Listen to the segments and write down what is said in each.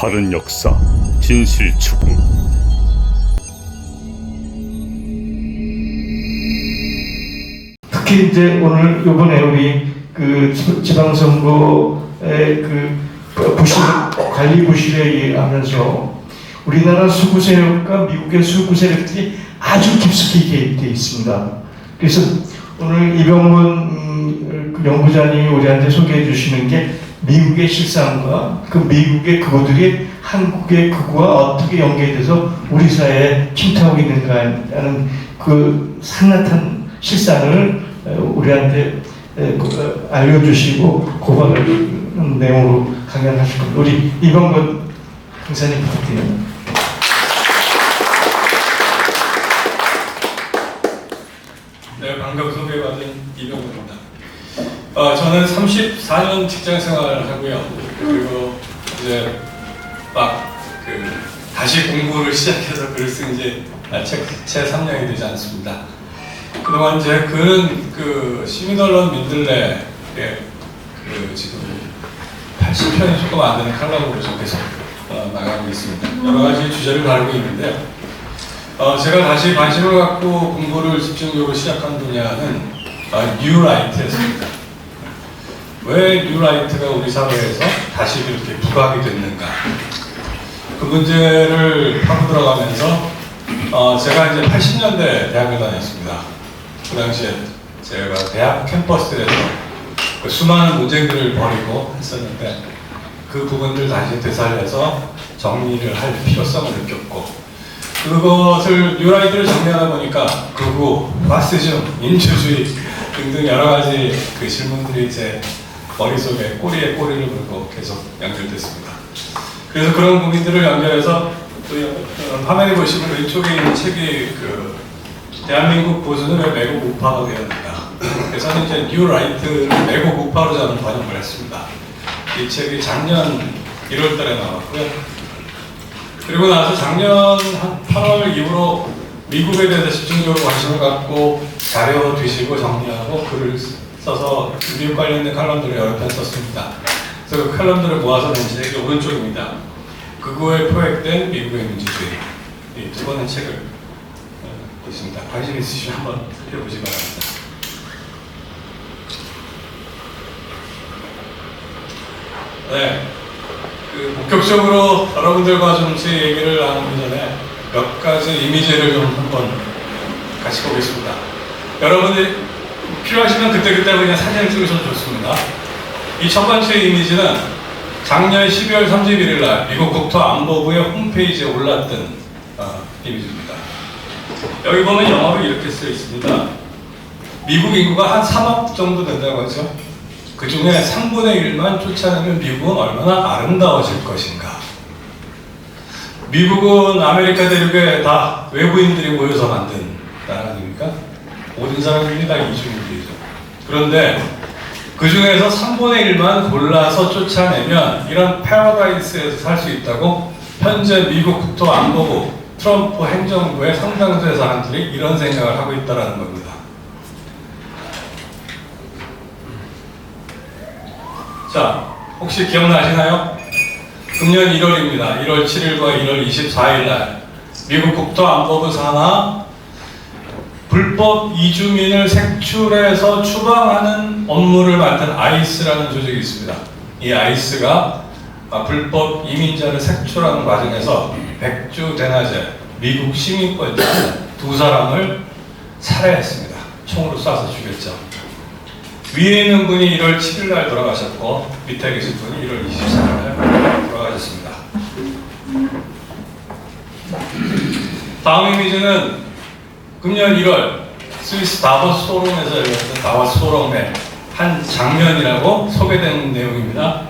바른 역사, 진실 추구. 특히 이제 오늘 요번에 우리 그 지방선거의 그 관리 부실에 의하면서 우리나라 수구 세력과 미국의 수구 세력들이 아주 깊숙이 개입되어 있습니다. 그래서 오늘 이병문 연구자님이 우리한테 소개해 주시는 게 미국의 실상과 그 미국의 그거들이 한국의 그거와 어떻게 연계돼서 우리 사회에 침투하고 있는가라는 그 산뜻한 실상을 우리한테 알려주시고 고발하는 내용으로 강연하실 겁니다. 우리 이병건 강사님 부탁드립니다. 네, 방금 소개받은 이병헌입니다. 저는 34년 직장 생활을 하고요. 그리고 이제 다시 공부를 시작해서 글을 쓴 지 채 3년이 되지 않습니다. 그동안 이제 글은 시민언론 민들레에 지금 80편이 조금 안 되는 칼럼으로 좀 계속 나가고 있습니다. 여러 가지 주제를 다루고 있는데요. 제가 다시 관심을 갖고 공부를 집중적으로 시작한 분야는 뉴라이트였습니다. 왜 뉴라이트가 우리 사회에서 다시 그렇게 부각이 됐는가? 그 문제를 파고 들어가면서 제가 이제 80년대 대학을 다녔습니다. 그 당시에 제가 대학 캠퍼스에서 수많은 논쟁들을 벌이고 했었는데 그 부분들 다시 되살려서 정리를 할 필요성을 느꼈고, 그것을 뉴라이트를 정리하다 보니까 극우, 파시즘, 민주주의 등등 여러 가지 그 질문들이 제 머릿속에 꼬리에 꼬리를 물고 계속 연결됐습니다. 그래서 그런 고민들을 연결해서 또 화면에 보시면 왼쪽에 있는 책이 대한민국 보수는 왜 매국 우파가 되었는가. 그래서 이제 뉴라이트를 매국 우파로 저는 번역을 했습니다. 이 책이 작년 1월달에 나왔고요. 그리고 나서 작년 한 8월 이후로 미국에 대해서 집중적으로 관심을 갖고 자료 뒤지고 정리하고 글을 써서 미국 관련된 칼럼들을 여러 편 썼습니다. 그래서 그 칼럼들을 모아서 낸 책이 오른쪽입니다. 극우에 포획된 미국의 민주주의. 이 두 번의 책을 있습니다. 관심 있으시면 한번 살펴보시기 바랍니다. 네. 본격적으로 여러분들과 좀 제 얘기를 나누기 전에 몇 가지 이미지를 좀 한번 같이 보겠습니다. 여러분들이 필요하시면 그때그때 그냥 사진을 찍으셔도 좋습니다. 이 첫 번째 이미지는 작년 12월 31일 날 미국 국토안보부의 홈페이지에 올랐던 이미지입니다. 여기 보면 영어로 이렇게 쓰여 있습니다. 미국 인구가 한 3억 정도 된다고 하죠. 그 중에 3분의 1만 쫓아내면 미국은 얼마나 아름다워질 것인가. 미국은 아메리카 대륙에 다 외부인들이 모여서 만든 나라 아닙니까? 모든 사람들이 다 이주민들이죠. 그런데 그 중에서 3분의 1만 골라서 쫓아내면 이런 패러다이스에서 살 수 있다고 현재 미국 국토안보부 트럼프 행정부의 상당수의 사람들이 이런 생각을 하고 있다는 겁니다. 자, 혹시 기억나시나요? 금년 1월입니다. 1월 7일과 1월 24일 날 미국 국토안보부 산하 불법 이주민을 색출해서 추방하는 업무를 맡은 아이스라는 조직이 있습니다. 이 아이스가 불법 이민자를 색출하는 과정에서 백주 대낮에 미국 시민권자 두 사람을 살해했습니다. 총으로 쏴서 죽였죠. 위에 있는 분이 1월 7일 날 돌아가셨고 밑에 계신 분이 1월 24일 날 돌아가셨습니다. 다음 이미지는 금년 1월 스위스 다보스 포럼에서 열렸던 다보스 포럼의 한 장면이라고 소개된 내용입니다.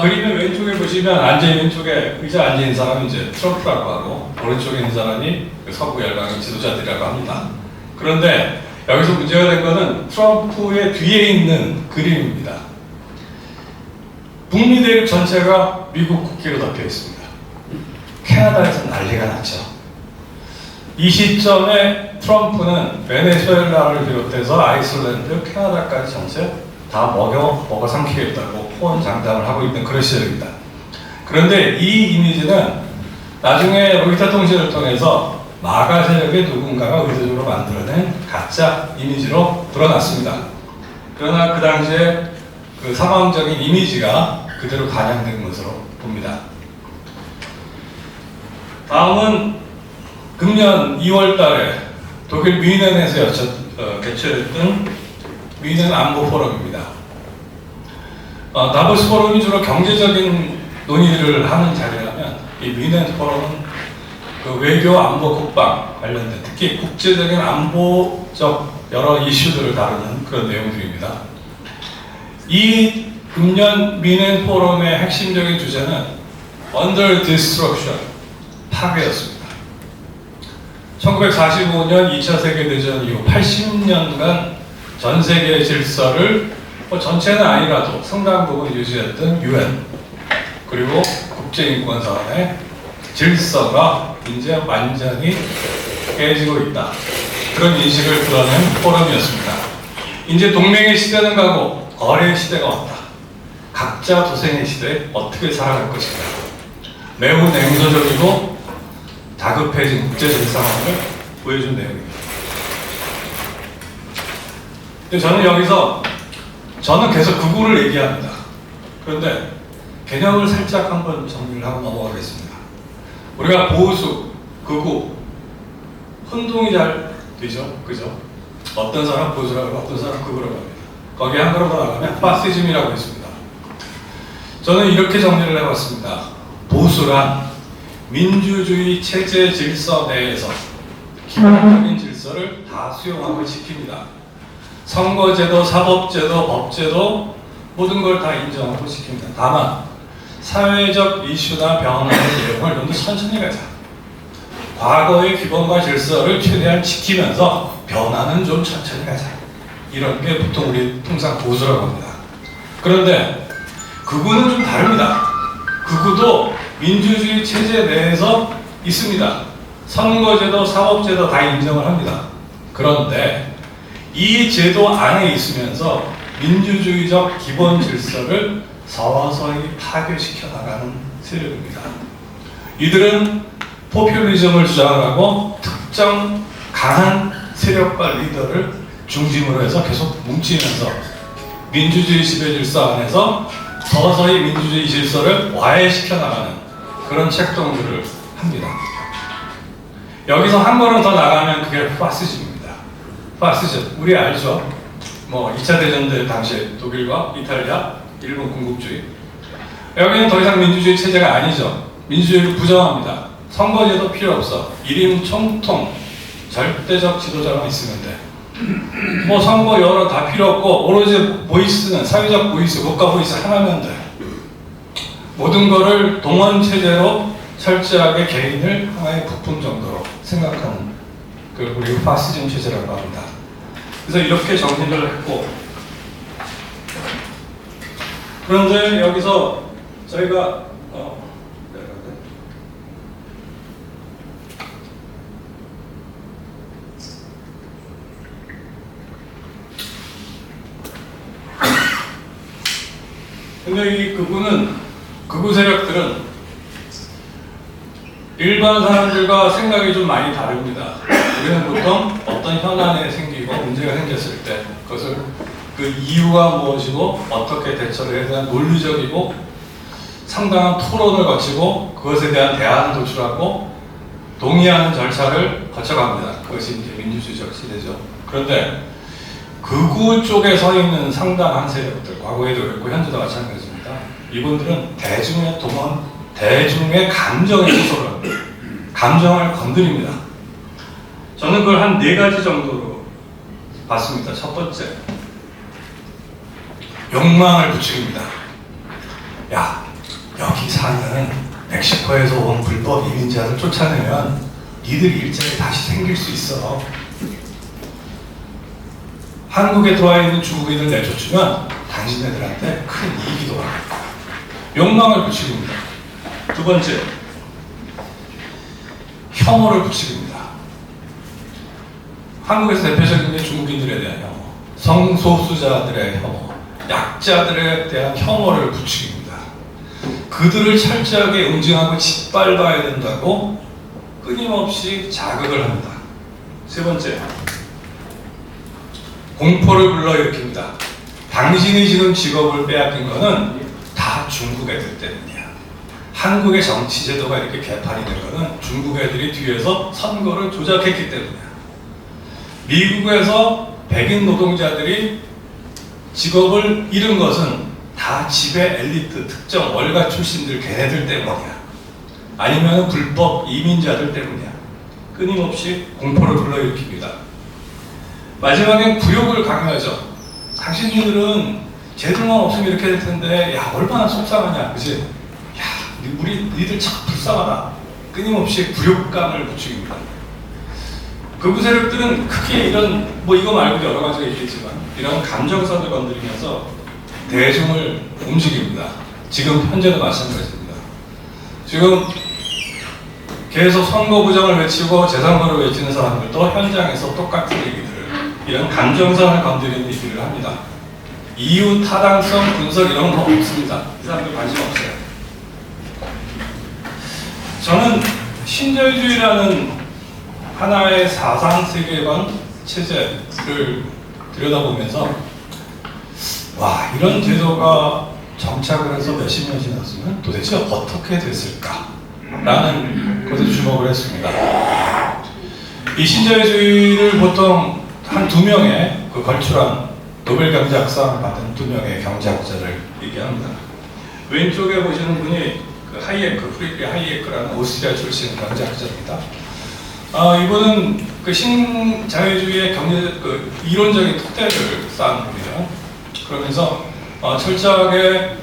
그림의 왼쪽에 보시면 앉아있는 쪽에 의자 앉아있는 사람이 이제 트럼프라고 하고 오른쪽에 있는 사람이 서구 열강의 지도자들이라고 합니다. 그런데 여기서 문제가 된 것은 트럼프의 뒤에 있는 그림입니다. 북미 대륙 전체가 미국 국기로 덮여 있습니다. 캐나다에서 난리가 났죠. 이 시점에 트럼프는 베네수엘라를 비롯해서 아이슬란드, 캐나다까지 전체 다 먹어 삼키겠다고 호언장담을 하고 있는 그런 시절입니다. 그런데 이 이미지는 나중에 로이터 통신을 통해서 마가 세력의 누군가가 의도적으로 만들어낸 가짜 이미지로 드러났습니다. 그러나 그 당시에 그 상황적인 이미지가 그대로 반영된 것으로 봅니다. 다음은 금년 2월 달에 독일 뮌헨에서 개최됐던 뮌헨 안보 포럼입니다. 다보스 포럼이 주로 경제적인 논의를 하는 자리라면 이 뮌헨 포럼은 그 외교, 안보, 국방 관련된 특히 국제적인 안보적 여러 이슈들을 다루는 그런 내용들입니다. 이 금년 뮌헨 포럼의 핵심적인 주제는 Under Destruction, 파괴였습니다. 1945년 2차 세계대전 이후 80년간 전 세계의 질서를 전체는 아니라도 상당 부분 유지했던 UN 그리고 국제인권사원의 질서가 이제 완전히 깨지고 있다. 그런 인식을 드러낸 포럼이었습니다. 이제 동맹의 시대는 가고 거래의 시대가 왔다. 각자 도생의 시대에 어떻게 살아갈 것인가. 매우 냉소적이고 다급해진 국제적인 상황을 보여준 내용입니다. 근데 저는 계속 극우를 얘기합니다. 그런데 개념을 살짝 한번 정리를 하고 넘어가겠습니다. 우리가 보수, 극우, 혼동이 잘 되죠? 그죠? 어떤 사람 보수라고 하고 어떤 사람 극우라고 합니다. 거기에 한 걸음 더 나가면 파시즘이라고 했습니다. 저는 이렇게 정리를 해봤습니다. 보수란 민주주의 체제 질서 내에서 기본적인 질서를 다 수용하고 지킵니다. 선거제도, 사법제도, 법제도 모든 걸 다 인정하고 지킵니다. 다만 사회적 이슈나 변화의 내용을 좀 더 천천히 가자. 과거의 기본과 질서를 최대한 지키면서 변화는 좀 천천히 가자. 이런 게 보통 우리 통상 보수라고 합니다. 그런데 극우는 좀 다릅니다. 극우도 민주주의 체제 내에서 있습니다. 선거제도, 사법제도 다 인정을 합니다. 그런데 이 제도 안에 있으면서 민주주의적 기본 질서를 서서히 파괴시켜 나가는 세력입니다. 이들은 포퓰리즘을 주장하고 특정 강한 세력과 리더를 중심으로 해서 계속 뭉치면서 민주주의 지배 질서 안에서 서서히 민주주의 질서를 와해시켜 나가는 그런 책동들을 합니다. 여기서 한 걸음 더 나가면 그게 파시즘입니다. 파시즘, 우리 알죠? 2차 대전 때 당시에 독일과 이탈리아, 일본 군국주의. 여기는 더 이상 민주주의 체제가 아니죠. 민주주의를 부정합니다. 선거제도 필요 없어. 일임 총통, 절대적 지도자만 있으면 돼. 선거 여러 다 필요 없고 오로지 보이스는 사회적 보이스, 국가 보이스 하나면 돼. 모든 거를 동원 체제로 철저하게 개인을 하나의 부품 정도로 생각하는 그걸 우리 파시즘 체제라고 합니다. 그래서 이렇게 정리를 했고, 그런데 여기서 저희가 근데 이 극우 세력들은 일반 사람들과 생각이 좀 많이 다릅니다. 우리는 보통 어떤 현안이 생기고 문제가 생겼을 때 그것을 그 이유가 무엇이고 어떻게 대처를 해야 대한 논리적이고 상당한 토론을 거치고 그것에 대한 대안을 도출하고 동의하는 절차를 거쳐갑니다. 그것이 이제 민주주의적 시대죠. 그런데 극우 쪽에 서 있는 상당한 세력들, 과거에도 그랬고 현재도 마찬가지입니다. 이분들은 대중의 동원, 대중의 감정에 소설을 감정을 건드립니다. 저는 그걸 한 4가지 정도로 봤습니다. 첫 번째, 욕망을 부추깁니다. 야, 여기 사는 멕시코에서 온 불법 이민자를 쫓아내면 니들 일자리 다시 생길 수 있어. 한국에 들어와 있는 중국인을 내쫓으면 당신네들한테 큰 이익이 돌아갈 거야. 욕망을 부추깁니다. 두 번째, 혐오를 부추깁니다. 한국에서 대표적인 게 중국인들에 대한 혐오, 성소수자들의 혐오, 약자들에 대한 혐오를 부추깁니다. 그들을 철저하게 응징하고 짓밟아야 된다고 끊임없이 자극을 합니다. 세 번째, 공포를 불러일으킵니다. 당신이 지금 직업을 빼앗긴 거는 다 중국 애들 때문이야. 한국의 정치 제도가 이렇게 개판이 된 거는 중국 애들이 뒤에서 선거를 조작했기 때문이야. 미국에서 백인 노동자들이 직업을 잃은 것은 다 지배 엘리트, 특정 월가 출신들 걔네들 때문이야. 아니면 불법 이민자들 때문이야. 끊임없이 공포를 불러일으킵니다. 마지막엔 굴욕을 강요하죠. 당신들은 제들만 없으면 이렇게 될 텐데, 야, 얼마나 속상하냐, 그지? 야, 니들 참 불쌍하다. 끊임없이 굴욕감을 부추깁니다. 극우 세력들은 크게 이런, 이거 말고 여러 가지가 있겠지만, 이런 감정선을 건드리면서 대중을 움직입니다. 지금 현재도 마찬가지입니다. 지금 계속 선거 부정을 외치고 재선거를 외치는 사람들도 현장에서 똑같은 얘기들을, 이런 감정선을 건드리는 얘기를 합니다. 이유, 타당성, 분석 이런 거 없습니다. 이 사람들 관심 없어요. 저는 신자유주의라는 하나의 사상 세계관 체제를 들여다보면서 와, 이런 제도가 정착을 해서 몇십 년 지났으면 도대체 어떻게 됐을까? 라는 것에 주목을 했습니다. 이 신자유주의를 보통 한 두 명의 그 걸출한 노벨 경제학상을 받은 두 명의 경제학자를 얘기합니다. 왼쪽에 보시는 분이 그 하이에크, 프리드리히 하이에크라는 오스트리아 출신 경제학자입니다. 이분은 그 신자유주의의 그 이론적인 토대를 쌓은 분이에요. 그러면서 철저하게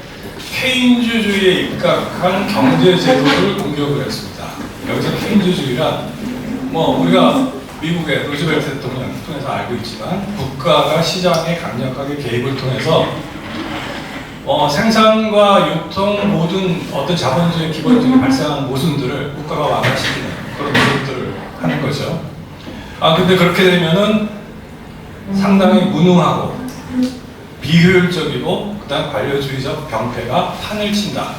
케인주주의에 입각한 경제제도를 공격을 했습니다. 여기서 케인주주의란 우리가 미국의 루즈벨트 대통령을 통해서 알고 있지만 국가가 시장에 강력하게 개입을 통해서 생산과 유통 모든 어떤 자본주의 기본적인 발생하는 모순들을 국가가 완화시키는 그런 노력들을 하는 거죠. 근데 그렇게 되면은 상당히 무능하고 비효율적이고 그다음 관료주의적 병폐가 판을 친다.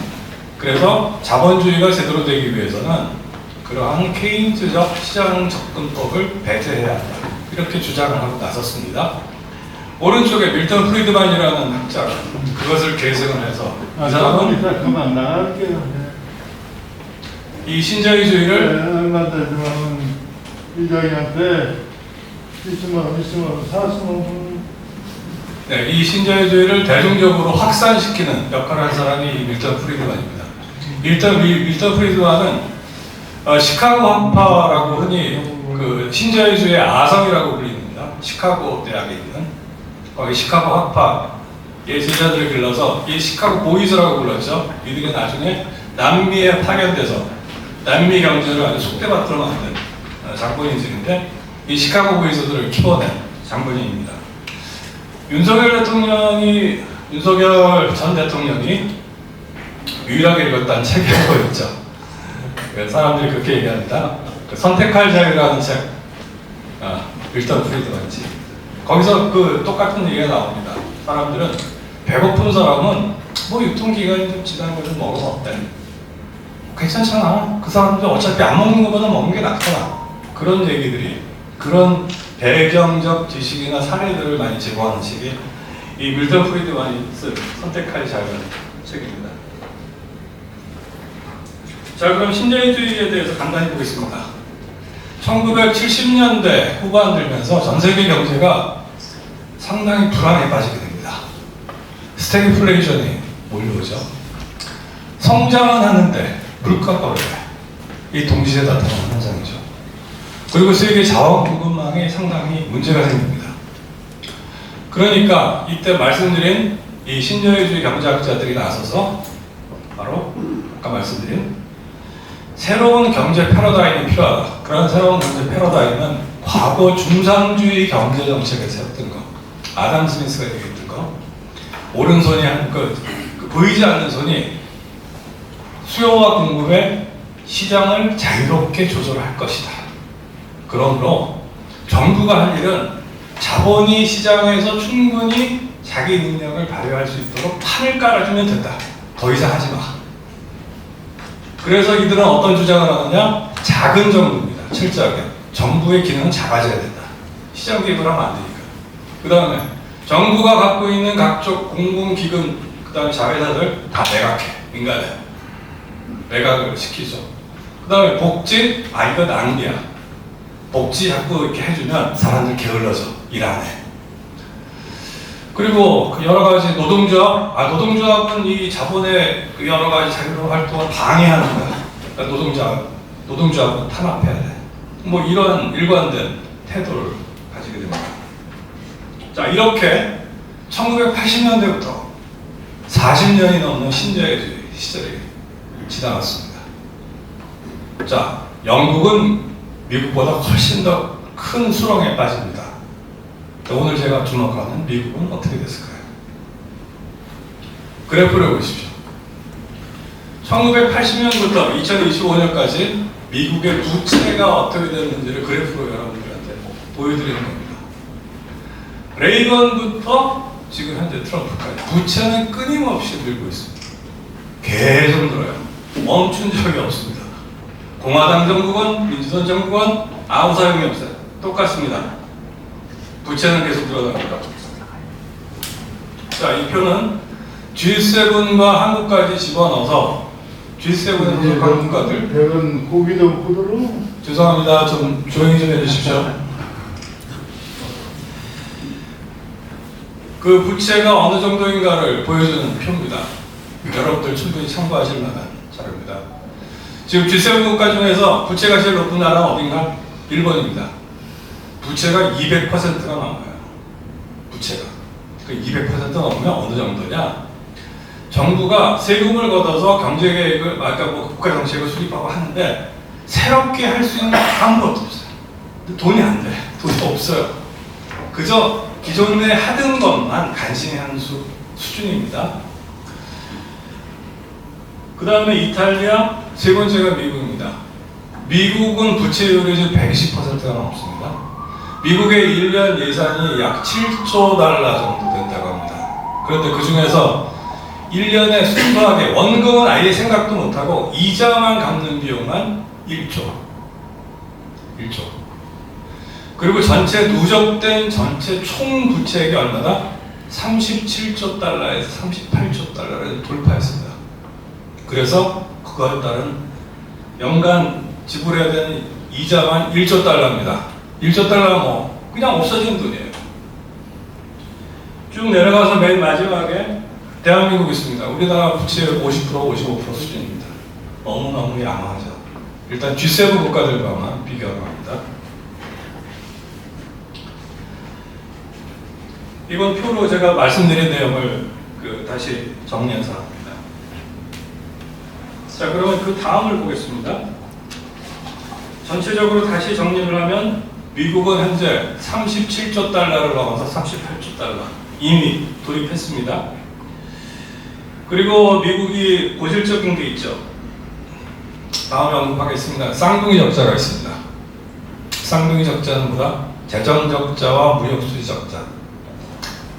그래서 자본주의가 제대로 되기 위해서는 그러한 케인즈적 시장 접근법을 배제해야 한다. 이렇게 주장을 하고 나섰습니다. 오른쪽에 밀턴 프리드만이라는 학자가 그것을 계승을 해서 이 사람은 그만 나갈게요. 이 신자유주의를 얼마 되지만 이장이한테 있으면 40만 이 신자유주의를 대중적으로 확산시키는 역할을 한 사람이 이 밀턴 프리드만입니다. 밀턴 프리드만은 시카고 학파라고 흔히 그 신자유주의의 아성이라고 불립니다. 시카고 대학에 있는 거기 시카고 학파의 제자들을 길러서 이 시카고 보이즈라고 불렀죠. 이들이 나중에 남미에 파견돼서 남미 경제를 아주 속대밭으로 만든 장본인들인데 이 시카고 보이즈들을 키워낸 장본인입니다. 윤석열 전 대통령이 유일하게 읽었다는 책이 그거였죠. 사람들이 그렇게 얘기합니다. 그 선택할 자유라는 책, 밀턴 프리드만이지. 거기서 그 똑같은 얘기가 나옵니다. 사람들은 배고픈 사람은 유통기간이 좀 지난 거 좀 먹으면 어때? 괜찮잖아. 그 사람들 어차피 안 먹는 것보다 먹는 게 낫잖아. 그런 얘기들이, 그런 배경적 지식이나 사례들을 많이 제공하는 책이 이 밀턴 프리드만이 쓴 선택할 자유라는 책입니다. 자, 그럼 신자유주의에 대해서 간단히 보겠습니다. 1970년대 후반 들면서 전 세계 경제가 상당히 불안에 빠지게 됩니다. 스태그플레이션이 몰려오죠. 성장은 하는데 물가가 올라요. 이 동시에 나타나는 현상이죠. 그리고 세계 자원 공급망에 상당히 문제가 생깁니다. 그러니까 이때 말씀드린 이 신자유주의 경제학자들이 나서서 바로 아까 말씀드린 새로운 경제 패러다임이 필요하다. 그런 새로운 경제 패러다임은 과거 중상주의 경제 정책에 세웠던 거, 아담 스미스가 얘기했던 거, 오른손이 보이지 않는 손이 수요와 공급의 시장을 자유롭게 조절할 것이다. 그러므로 정부가 할 일은 자본이 시장에서 충분히 자기 능력을 발휘할 수 있도록 판을 깔아주면 된다. 더 이상 하지 마. 그래서 이들은 어떤 주장을 하느냐? 작은 정부입니다. 철저하게. 정부의 기능은 작아져야 된다. 시장 개입을 하면 안 되니까. 그 다음에 정부가 갖고 있는 각종 공공기금, 그 다음에 자회사들 다 매각해. 민간에. 매각을 시키죠. 그 다음에 복지, 이거 낭비야. 복지 자꾸 이렇게 해주면 사람들 게을러져. 일 안 해. 그리고 그 여러 가지 노동조합, 노동조합은 이 자본의 그 여러 가지 자유로운 활동을 방해하는 거야. 그러니까 노동조합은 탄압해야 돼. 뭐 이런 일관된 태도를 가지게 됩니다. 자, 이렇게 1980년대부터 40년이 넘는 신자유주의 시절이 지나갔습니다. 자, 영국은 미국보다 훨씬 더 큰 수렁에 빠집니다. 오늘 제가 주목하는 미국은 어떻게 됐을까요? 그래프를 보십시오. 1980년부터 2025년까지 미국의 부채가 어떻게 됐는지를 그래프로 여러분들한테 보여드리는 겁니다. 레이건부터 지금 현재 트럼프까지 부채는 끊임없이 늘고 있습니다. 계속 늘어요. 멈춘 적이 없습니다. 공화당 정부건 민주당 정부건 아무 사용이 없어요. 똑같습니다. 부채는 계속 늘어납니다. 자, 이 표는 G7과 한국까지 집어넣어서 G7에 소속한 국가들. 배는 고기도 먹고 들어. 죄송합니다. 좀 조용히 좀 해주십시오. 그 부채가 어느 정도인가를 보여주는 표입니다. 여러분들 충분히 참고하실 만한 자료입니다. 지금 G7 국가 중에서 부채가 제일 높은 나라는 어딘가? 일본입니다. 부채가 200%가 넘어요. 부채가. 그 200% 넘으면 어느 정도냐? 정부가 세금을 걷어서 경제계획을, 뭐 국가정책을 수립하고 하는데 새롭게 할 수 있는 아무것도 없어요. 돈이 안 돼. 돈이 없어요. 그저 기존에 하던 것만 간신히 하는 수준입니다. 그 다음에 이탈리아, 세 번째가 미국입니다. 미국은 부채율이 지금 120%가 넘습니다. 미국의 1년 예산이 약 7조 달러 정도 된다고 합니다. 그런데 그 중에서 1년에 순수하게 원금은 아예 생각도 못하고 이자만 갚는 비용만 1조. 그리고 전체 누적된 전체 총 부채액이 얼마다? 37조 달러에서 38조 달러를 돌파했습니다. 그래서 그거에 따른 연간 지불해야 되는 이자만 1조 달러입니다. 1조 달러 뭐 그냥 없어지는 돈이에요. 쭉 내려가서 맨 마지막에 대한민국이 있습니다. 우리나라 부채율 50%, 55% 수준입니다. 너무너무 양호하죠. 일단 G7 국가들과만 비교하는 겁니다. 이번 표로 제가 말씀드린 내용을 다시 정리해서 합니다. 자, 그러면 그 다음을 보겠습니다. 전체적으로 다시 정리를 하면 미국은 현재 37조 달러를 넘어서 38조 달러 이미 돌입했습니다. 그리고 미국이 고질적인 게 있죠. 다음에 언급하겠습니다. 쌍둥이 적자가 있습니다. 쌍둥이 적자는 뭐다? 재정 적자와 무역 수지 적자.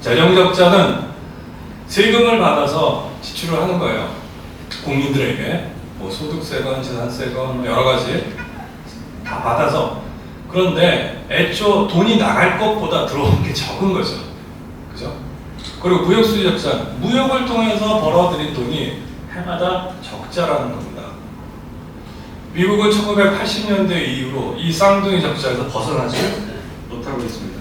재정 적자는 세금을 받아서 지출을 하는 거예요. 국민들에게 뭐 소득세건 재산세건 여러 가지 다 받아서. 그런데 애초 돈이 나갈 것보다 들어오는 게 적은 거죠. 그죠? 그리고 무역 수지 적자, 무역을 통해서 벌어들인 돈이 해마다 적자라는 겁니다. 미국은 1980년대 이후로 이 쌍둥이 적자에서 벗어나지 못하고 있습니다.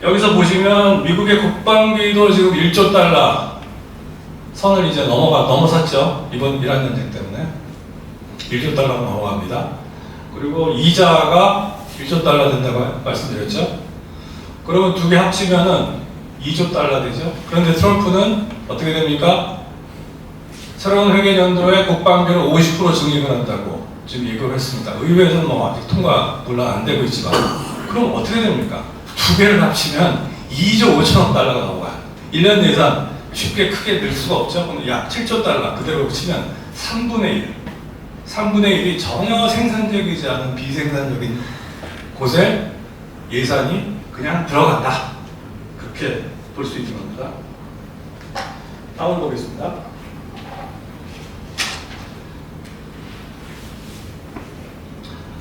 여기서 보시면 미국의 국방비도 지금 1조 달러 선을 이제 넘어섰죠. 이번 이란 전쟁 때문에 1조 달러 넘어갑니다. 그리고 이자가 1조 달러 된다고 말씀드렸죠. 그러면 두 개 합치면은 2조 달러 되죠. 그런데 트럼프는 어떻게 됩니까? 새로운 회계연도에 국방비를 50% 증액을 한다고 지금 예고를 했습니다. 의회에서는 뭐 아직 통과 물론 안 되고 있지만 그럼 어떻게 됩니까? 두 개를 합치면 2조 5천억 달러가 나와요. 1년 예산 쉽게 크게 늘 수가 없죠. 그럼 약 7조 달러 그대로 치면 3분의 1. 3분의 1이 전혀 생산적이지 않은 비생산적인 곳에 예산이 그냥 들어간다. 그렇게 볼 수 있는 겁니다. 다음 보겠습니다.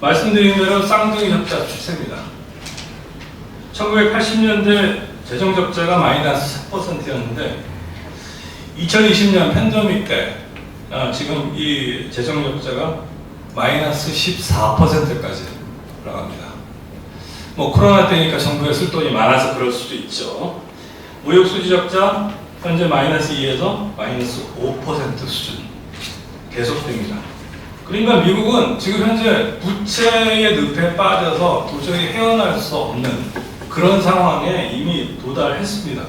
말씀드린 대로 쌍둥이 적자 추세입니다. 1980년대 재정 적자가 마이너스 4%였는데 2020년 팬데믹 때 지금 이 재정 적자가 마이너스 14%까지 올라갑니다. 뭐 코로나 때니까 정부에 쓸 돈이 많아서 그럴 수도 있죠. 무역 수지 적자 현재 마이너스 2에서 마이너스 5% 수준 계속됩니다. 그러니까 미국은 지금 현재 부채의 늪에 빠져서 도저히 헤어날 수 없는 그런 상황에 이미 도달했습니다.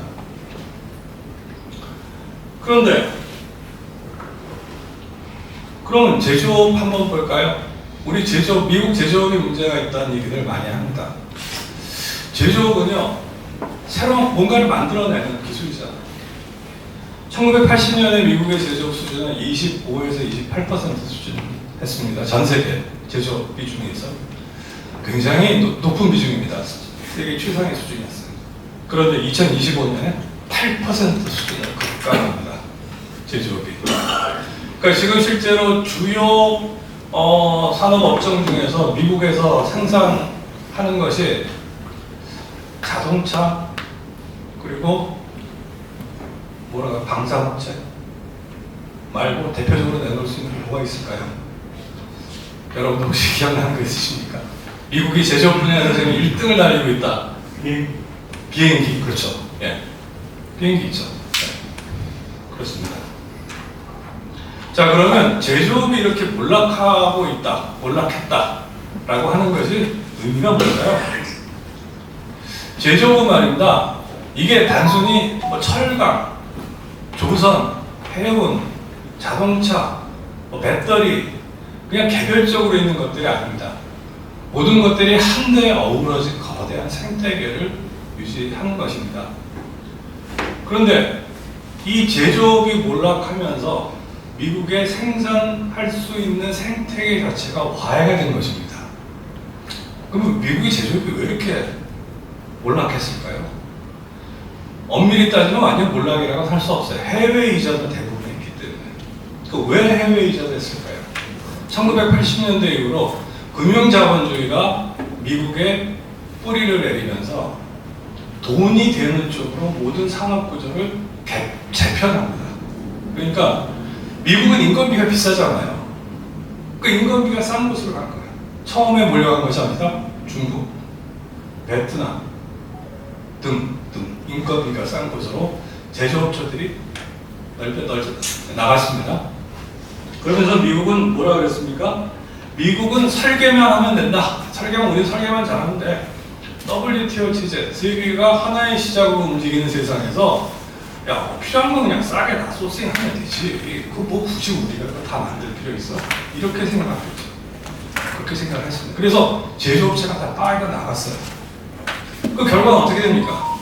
그런데 그러면 제조업 한번 볼까요? 우리 제조업, 미국 제조업에 문제가 있다는 얘기를 많이 합니다. 제조업은요, 새로운 뭔가를 만들어내는 기술이잖아요. 1980년에 미국의 제조업 수준은 25에서 28% 수준 했습니다. 전 세계 제조업 비중에서 굉장히 높은 비중입니다. 세계 최상의 수준이었어요. 그런데 2025년에 8% 수준을 급감합니다. 제조업이. 그러니까 지금 실제로 주요 산업 업종 중에서 미국에서 생산하는 것이 자동차 그리고 방산업체 말고 대표적으로 내놓을 수 있는 게 뭐가 있을까요? 여러분 혹시 기억나는 거 있으십니까? 미국이 제조업 분야에서 지금 1등을 달리고 있다. 비행기, 그렇죠. 예, 비행기 있죠. 네. 그렇습니다. 자, 그러면 제조업이 이렇게 몰락했다라고 하는 것이 의미가 뭘까요? 제조업은 말입니다. 이게 단순히 뭐 철강, 조선, 해운, 자동차, 배터리 그냥 개별적으로 있는 것들이 아닙니다. 모든 것들이 한데에 어우러진 거대한 생태계를 유지하는 것입니다. 그런데 이 제조업이 몰락하면서 미국의 생산할 수 있는 생태계 자체가 와해가 된 것입니다. 그럼 미국의 제조업이 왜 이렇게 몰락했을까요? 엄밀히 따지면 완전 몰락이라고 할 수 없어요. 해외 이자도 대부분 있기 때문에. 왜 해외 이자도 했을까요? 1980년대 이후로 금융자본주의가 미국에 뿌리를 내리면서 돈이 되는 쪽으로 모든 산업 구조를 재편합니다. 그러니까 미국은 인건비가 비싸잖아요. 그 인건비가 싼 곳으로 간 거예요. 처음에 몰려간 것이 아니라 중국, 베트남 등 인건비가 싼 곳으로 제조업체들이 넓혀 나갔습니다. 그러면서 미국은 뭐라 그랬습니까? 미국은 설계만 하면 된다. 우리 설계만 잘하면 돼. WTO 체제, 세계가 하나의 시작으로 움직이는 세상에서 야, 필요한 건 그냥 싸게 다 소싱하면 되지. 그거 뭐 굳이 우리가 다 만들 필요 있어? 이렇게 생각하겠죠. 그렇게 생각을 했습니다. 그래서 제조업체가 다 빠져 나갔어요. 그 결과는 어떻게 됩니까?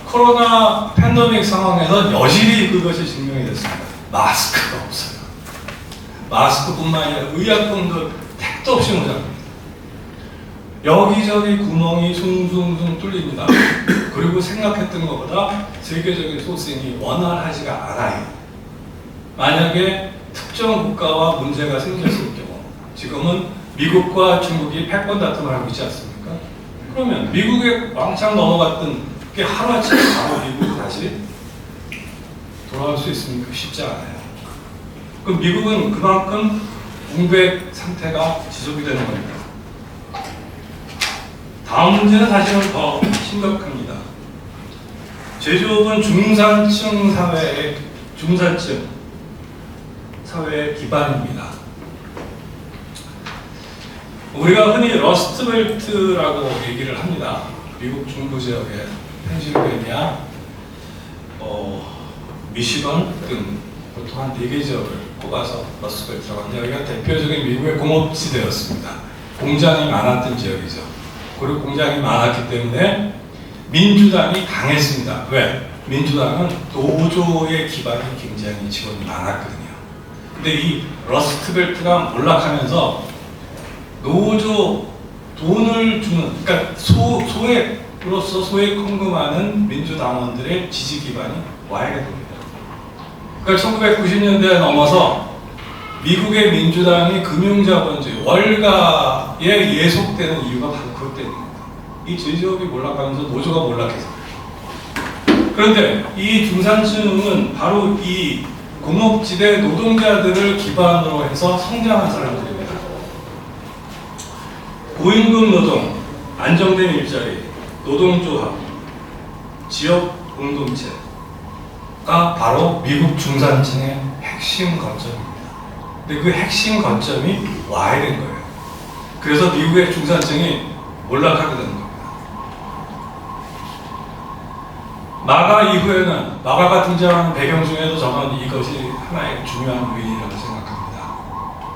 코로나 팬데믹 상황에서 여실히 그것이 증명이 됐습니다. 마스크가 없어요. 마스크뿐만 아니라 의약품도 택도 없이 모자랍니다. 여기저기 구멍이 숭숭숭 뚫립니다. 그리고 생각했던 것보다 세계적인 소싱이 원활하지가 않아요. 만약에 특정 국가와 문제가 생겼을 경우, 지금은 미국과 중국이 패권 다툼을 하고 있지 않습니까? 그러면 미국에 왕창 넘어갔던 게 하루아침에 바로 미국으로 다시 돌아올 수 있습니까? 쉽지 않아요. 그럼 미국은 그만큼 공백 상태가 지속이 되는 겁니다. 다음 문제는 사실은 더 심각합니다. 제조업은 중산층 사회의 기반입니다. 우리가 흔히 러스트벨트라고 얘기를 합니다. 미국 중부 지역의 펜실베니아, 미시건 등 보통 한 4개 지역을 꼽아서 러스트벨트라고 하는데 여기가 대표적인 미국의 공업지대였습니다. 공장이 많았던 지역이죠. 그리고 공장이 많았기 때문에 민주당이 강했습니다. 왜? 민주당은 노조의 기반이 굉장히 지원이 많았거든요. 근데 이 러스트벨트가 몰락하면서 노조 돈을 주는, 그러니까 소액으로서 소액 헌금하는 민주당원들의 지지 기반이 와해가 됩니다. 그러니까 1990년대에 넘어서 미국의 민주당이 금융자본주의, 월가에 예속되는 이유가 바로 그것 때문입니다. 이 제조업이 몰락하면서 노조가 몰락해서. 그런데 이 중산층은 바로 이 공업지대 노동자들을 기반으로 해서 성장한 사람들입니다. 고임금 노동, 안정된 일자리, 노동조합, 지역 공동체가 바로 미국 중산층의 핵심 거점입니다. 근데 그 핵심 거점이 와야 된 거예요. 그래서 미국의 중산층이 몰락하게 되는 겁니다. 마가 이후에는, 마가가 등장하는 배경 중에도 저는 이것이 하나의 중요한 요인이라고 생각합니다.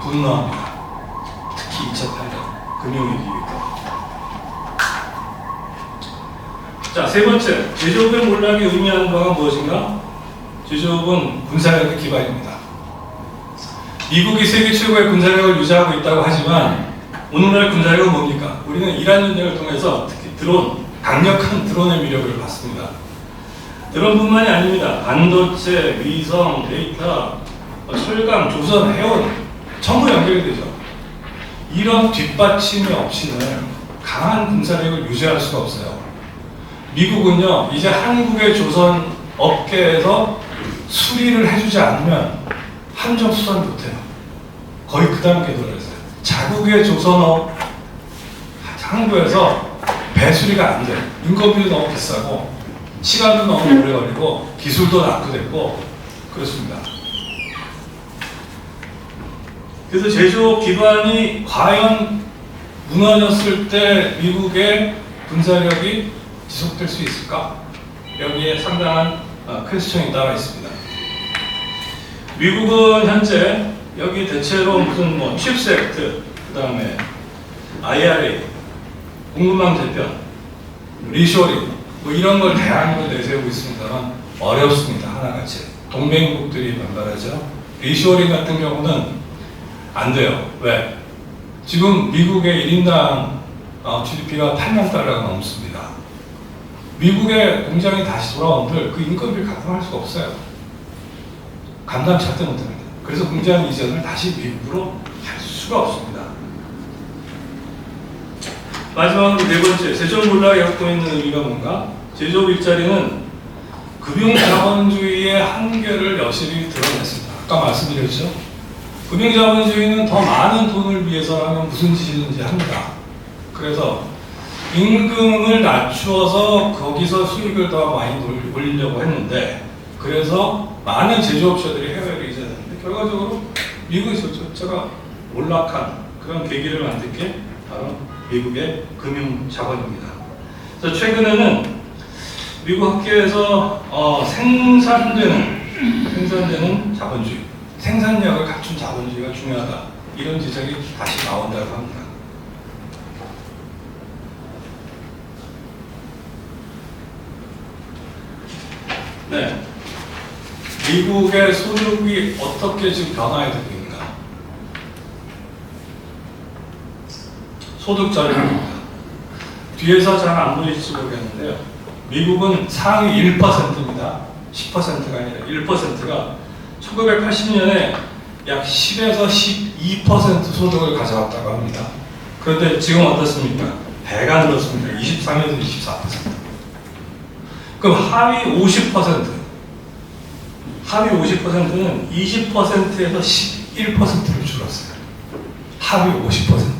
분노합니다. 특히 2008년 금융위기 이후. 자, 세 번째, 제조업의 몰락이 의미하는 바가 무엇인가? 제조업은 군사력의 기반입니다. 미국이 세계 최고의 군사력을 유지하고 있다고 하지만 오늘날 군사력은 뭡니까? 우리는 이란 전쟁을 통해서 특히 드론, 강력한 드론의 위력을 봤습니다. 드론뿐만이 아닙니다. 반도체, 위성, 데이터, 철강, 조선, 해운 전부 연결이 되죠. 이런 뒷받침이 없이는 강한 군사력을 유지할 수가 없어요. 미국은요, 이제 한국의 조선 업계에서 수리를 해주지 않으면 함정 수선 못해요. 거의 그 단계에 도달했어요. 자국의 조선업 항구에서 배수리가 안 돼요. 인건비도 너무 비싸고 시간도 너무 오래 걸리고 기술도 낙후됐고 그렇습니다. 그래서 제조업 기반이 과연 무너졌을 때 미국의 군사력이 지속될 수 있을까? 여기에 상당한 퀘스천이 따라 있습니다. 미국은 현재 여기 대체로 무슨 뭐 칩스 액트, 그 다음에 IRA, 공급망 재편, 리쇼링 뭐 이런 걸 대안으로 내세우고 있습니다만 어렵습니다. 하나같이 동맹국들이 반발하죠. 리쇼링 같은 경우는 안 돼요. 왜? 지금 미국의 1인당 GDP가 8만 달러가 넘습니다. 미국의 공장이 다시 돌아온들 그 인건비를 가동할 수가 없어요. 감당 절대 못합니다. 그래서 공장 이전을 다시 미국으로 할 수가 없습니다. 마지막으로 네 번째, 제조업 몰락이 갖고 있는 의미가 뭔가? 제조업 일자리는 금융자본주의의 한계를 여실히 드러냈습니다. 아까 말씀드렸죠? 금융자본주의는 더 많은 돈을 위해서라면 무슨 짓이든지 합니다. 그래서 임금을 낮추어서 거기서 수익을 더 많이 올리려고 했는데 그래서 많은 제조업체들이 해외로 이전했는데 결과적으로 미국의 제조업체가 몰락한 그런 계기를 만든 게 바로 미국의 금융자본입니다. 그래서 최근에는 미국 학계에서 생산되는 자본주의, 생산력을 갖춘 자본주의가 중요하다 이런 지적이 다시 나온다고 합니다. 네, 미국의 소득이 어떻게 지금 변화되고 있는가? 소득 자료입니다. 뒤에서 잘 안 보일지 모르겠는데요. 미국은 상위 1%입니다. 10%가 아니라 1%가 1980년에 약 10에서 12% 소득을 가져왔다고 합니다. 그런데 지금 어떻습니까? 배가 늘었습니다. 23에서 24%. 그럼 하위 50%는 20%에서 11%로 줄었어요. 하위 50%.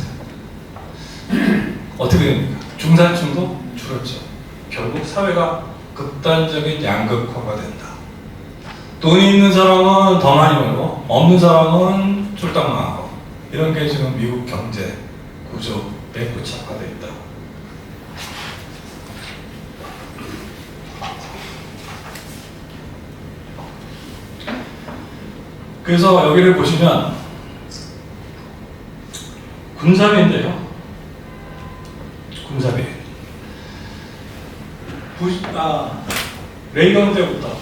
어떻게 됩니까? 중산층도 줄었죠. 결국 사회가 극단적인 양극화가 된다. 돈이 있는 사람은 더 많이 벌고 없는 사람은 쫄딱 망하고 이런 게 지금 미국 경제 구조에 고착화되어 있다. 그래서 여기를 보시면 군사비인데요. 군사비. 레이건 때부터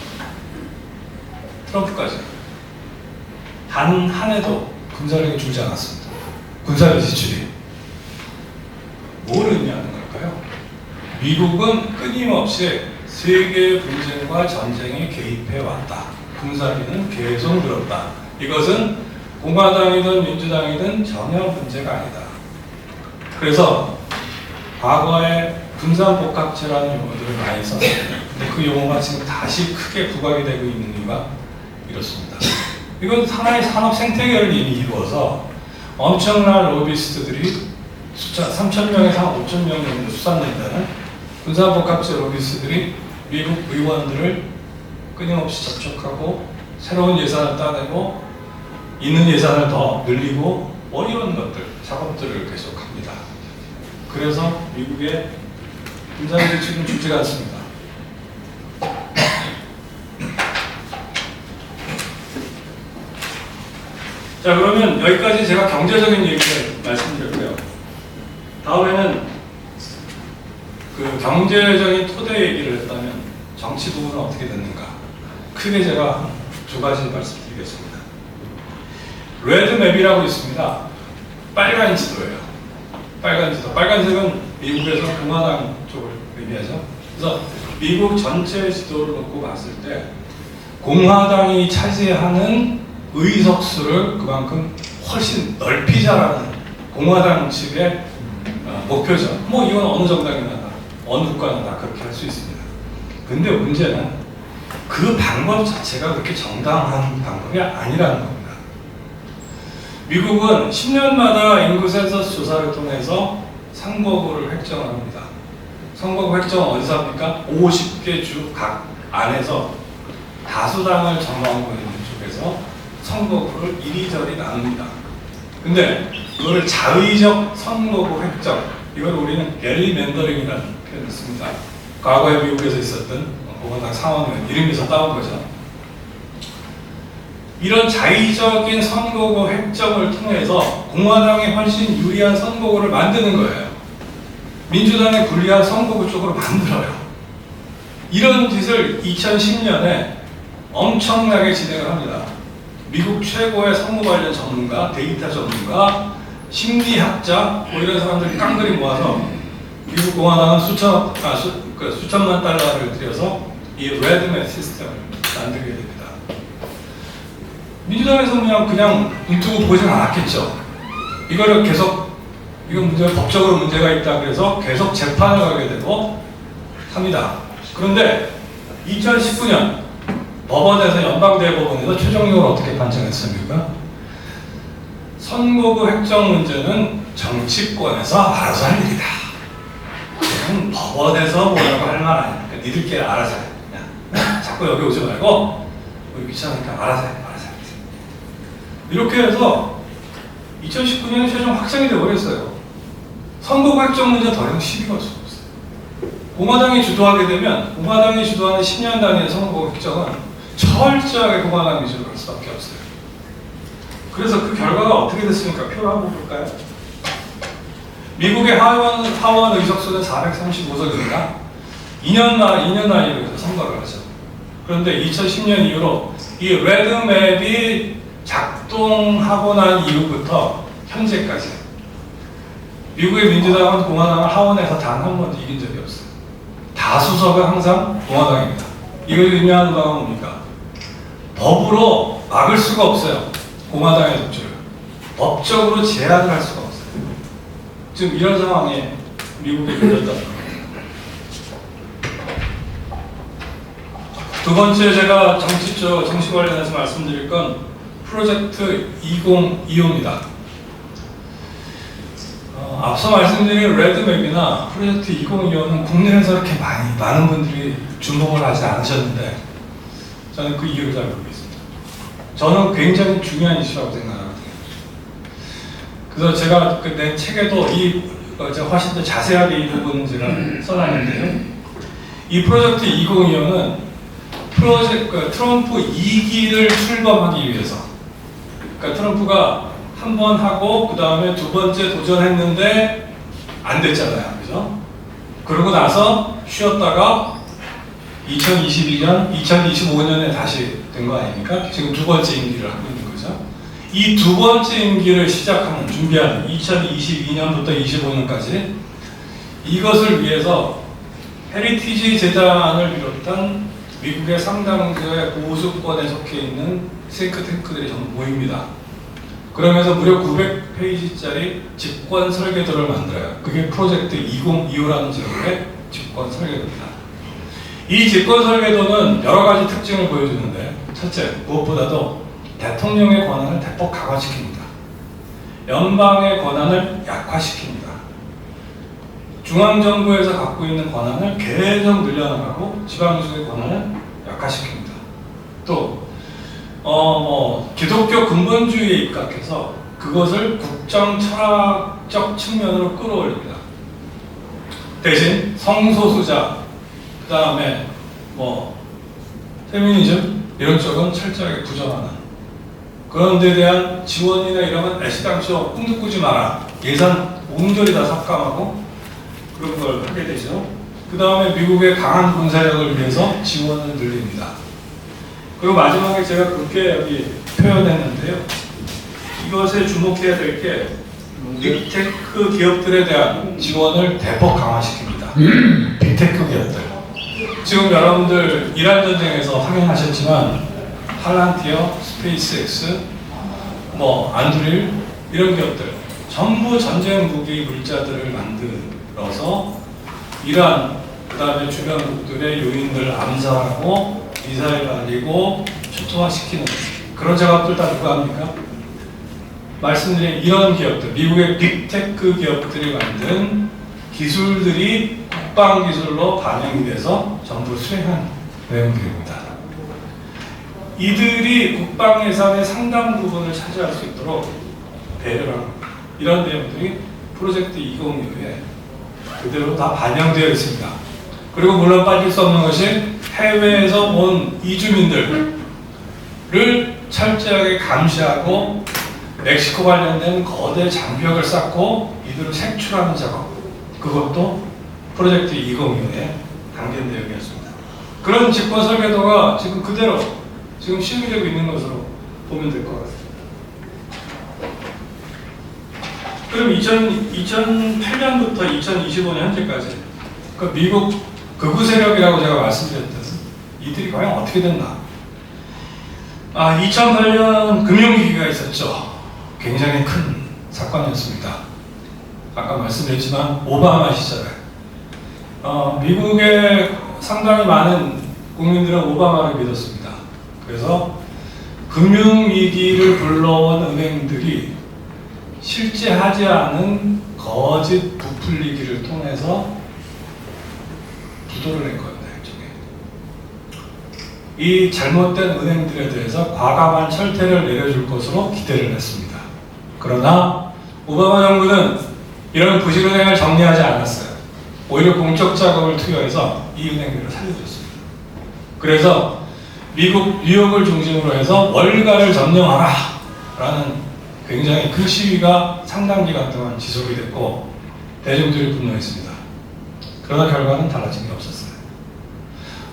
트럼프까지 단 한 해도 군사력이 줄지 않았습니다. 군사력 지출이. 뭘 의미하는 걸까요? 미국은 끊임없이 세계 분쟁과 전쟁에 개입해 왔다. 군사비는 계속 늘었다. 이것은 공화당이든 민주당이든 전혀 문제가 아니다. 그래서 과거에 분산복합체라는 용어들을 많이 썼어요. 근데 그 용어가 지금 다시 크게 부각이 되고 있는 이유가 이렇습니다. 이건 하나의 산업 생태계를 이미 이루어서 엄청난 로비스트들이 숫자 3,000명에서 한 5,000명 정도 수산된다는 분산복합체 로비스트들이 미국 의원들을 끊임없이 접촉하고 새로운 예산을 따내고 있는 예산을 더 늘리고 뭐 이런 것들, 작업들을 계속합니다. 그래서 미국의 분산대출은 죽지가 않습니다. 자, 그러면 여기까지 제가 경제적인 얘기를 말씀드렸고요. 다음에는 그 경제적인 토대 얘기를 했다면 정치 부분은 어떻게 됐는가? 크게 제가 두 가지 말씀드리겠습니다. 레드맵이라고 있습니다. 빨간 지도예요. 빨간 지도. 빨간색은 미국에서 공화당 쪽을 의미하죠. 그래서 미국 전체 지도를 놓고 봤을 때 공화당이 차지하는 의석수를 그만큼 훨씬 넓히 자라는 공화당 측의 목표죠. 뭐 이건 어느 정당이나 다, 어느 국가나 다 그렇게 할 수 있습니다. 근데 문제는 그 방법 자체가 그렇게 정당한 방법이 아니라는 겁니다. 미국은 10년마다 인구 센서스 조사를 통해서 선거구를 획정합니다. 선거구 획정은 어디서 합니까? 50개 주 각 안에서 다수당을 점하고 있는 쪽에서 선거구를 이리저리 나눕니다. 근데 이거를 자의적 선거구 획정, 이걸 우리는 게리맨더링이라는 표현을 씁니다. 과거에 미국에서 있었던 공화당 상원의원 이름에서 따온 거죠. 이런 자의적인 선거구 획정을 통해서 공화당에 훨씬 유리한 선거구를 만드는 거예요. 민주당에 불리한 선거구 쪽으로 만들어요. 이런 짓을 2010년에 엄청나게 진행을 합니다. 미국 최고의 선거 관련 전문가, 데이터 전문가, 심리학자 뭐 이런 사람들이 깡그리 모아서 미국 공화당은 수천만 달러를 들여서 이 레드맵 시스템을 만들게 됩니다. 민주당에서 그냥 눈 뜨고 보진 않았겠죠. 이거를 계속 이건 법적으로 문제가 있다 그래서 계속 재판을 가게 되고 합니다. 그런데 2019년 법원에서 연방대법원에서 최종적으로 어떻게 판정했습니까? 선거구 획정 문제는 정치권에서 알아서 할 일이다. 그냥 법원에서 뭐라고 할 말 아니야. 그러니까 니들끼리 알아서 해. 그냥 자꾸 여기 오지 말고 우리 귀찮으니까 알아서 해. 이렇게 해서 2019년에 최종 확정이 되어버렸어요. 선거구 획정 문제 더 이상 시비 걸 수가 없어요. 공화당이 주도하게 되면 공화당이 주도하는 10년 단위의 선거구 획정은 철저하게 공화당 위주로 갈 수밖에 없어요. 그래서 그 결과가 어떻게 됐습니까? 표를 한번 볼까요? 미국의 하원 의석수는 435석입니다. 2년 나이로 선거를 하죠. 그런데 2010년 이후로 이 레드맵이 작동하고 난 이후부터 현재까지 미국의 민주당은 공화당을 하원에서 단 한 번도 이긴 적이 없어요. 다수석은 항상 공화당입니다. 이걸 의미하는 바가 뭡니까? 법으로 막을 수가 없어요. 공화당의 독주를. 법적으로 제한을 할 수가 없어요. 지금 이런 상황에 미국이 걸렸다는 겁니다. 두 번째 제가 정치 관련해서 말씀드릴 건 프로젝트 2025입니다. 앞서 말씀드린 레드맵이나 프로젝트 2025는 국내에서 이렇게 많은 분들이 주목을 하지 않으셨는데 저는 그 이유를 잘 모르겠습니다. 저는 굉장히 중요한 이슈라고 생각하거든요. 그래서 제가 내 책에도 제가 훨씬 더 자세하게 이 부분을 제가 써놨는데요. 이 프로젝트 2025는 트럼프 2기를 출범하기 위해서, 그러니까 트럼프가 한 번 하고 그 다음에 두 번째 도전했는데 안 됐잖아요, 그죠? 그러고 나서 쉬었다가 2025년에 다시 된 거 아닙니까? 지금 두 번째 임기를 하고 있는 거죠. 이 두 번째 임기를 시작하는, 준비하는 2022년부터 25년까지 이것을 위해서 헤리티지 재단을 비롯한 미국의 상당수의 보수권에 속해 있는 싱크탱크들이 전부 모입니다. 그러면서 무려 900페이지짜리 집권 설계도를 만들어요. 그게 프로젝트 2025라는 제목의 집권 설계도입니다. 이 집권 설계도는 여러 가지 특징을 보여주는데, 첫째, 무엇보다도 대통령의 권한을 대폭 강화시킵니다. 연방의 권한을 약화시킵니다. 중앙정부에서 갖고 있는 권한을 계속 늘려나가고 지방정부의 권한을 약화시킵니다. 또 기독교 근본주의에 입각해서 그것을 국정 철학적 측면으로 끌어올립니다. 대신 성소수자, 그 다음에 페미니즘 이런 쪽은 철저하게 부정하는, 그런 데 대한 지원이나 이런 건 애시당초 꿈도 꾸지 마라, 예산 옹졸이 다 삭감하고 그런 걸 하게 되죠. 그 다음에 미국의 강한 군사력을 위해서 지원을 늘립니다. 그리고 마지막에 제가 그렇게 여기 표현했는데요. 이것에 주목해야 될 게 빅테크 기업들에 대한 지원을 대폭 강화시킵니다. 빅테크 기업들. 지금 여러분들 이란 전쟁에서 확인하셨지만 팔란티어, 스페이스X, 안드릴 이런 기업들 전부 전쟁 무기 물자들을 만들어서 이란, 그 다음에 주변국들의 요인들을 암살하고 미사일 날리고 초토화시키는 그런 작업들 다 누가 합니까? 말씀드린 이런 기업들, 미국의 빅테크 기업들이 만든 기술들이 국방기술로 반영이 돼서 전부 수행한 내용들입니다. 이들이 국방 예산의 상당 부분을 차지할 수 있도록 배려를 합니다. 이런 내용들이 프로젝트 2025에 그대로 다 반영되어 있습니다. 그리고 물론 빠질 수 없는 것이 해외에서 온 이주민들을 철저하게 감시하고 멕시코 관련된 거대 장벽을 쌓고 이들을 색출하는 작업, 그것도 프로젝트 2025에 담긴 내용이었습니다. 그런 집권 설계도가 지금 그대로 지금 실행되고 있는 것으로 보면 될 것 같습니다. 그럼 2008년부터 2025년 현재까지 그 미국 극우 세력이라고 제가 말씀드렸듯이 이들이 과연 어떻게 됐나? 2008년 금융위기가 있었죠. 굉장히 큰 사건이었습니다. 아까 말씀드렸지만 오바마 시절에 미국의 상당히 많은 국민들은 오바마를 믿었습니다. 그래서 금융위기를 불러온 은행들이 실제 하지 않은 거짓 부풀리기를 통해서 부도를 낸 겁니다. 이 잘못된 은행들에 대해서 과감한 철퇴를 내려줄 것으로 기대를 했습니다. 그러나 오바마 정부는 이런 부실은행을 정리하지 않았어요. 오히려 공적 자금을 투여해서 이 은행들을 살려줬습니다. 그래서 미국 뉴욕을 중심으로 해서 월가를 점령하라 라는 굉장히 그 시위가 상당 기간 동안 지속이 됐고 대중들이 분노했습니다. 그러나 결과는 달라진 게 없었어요.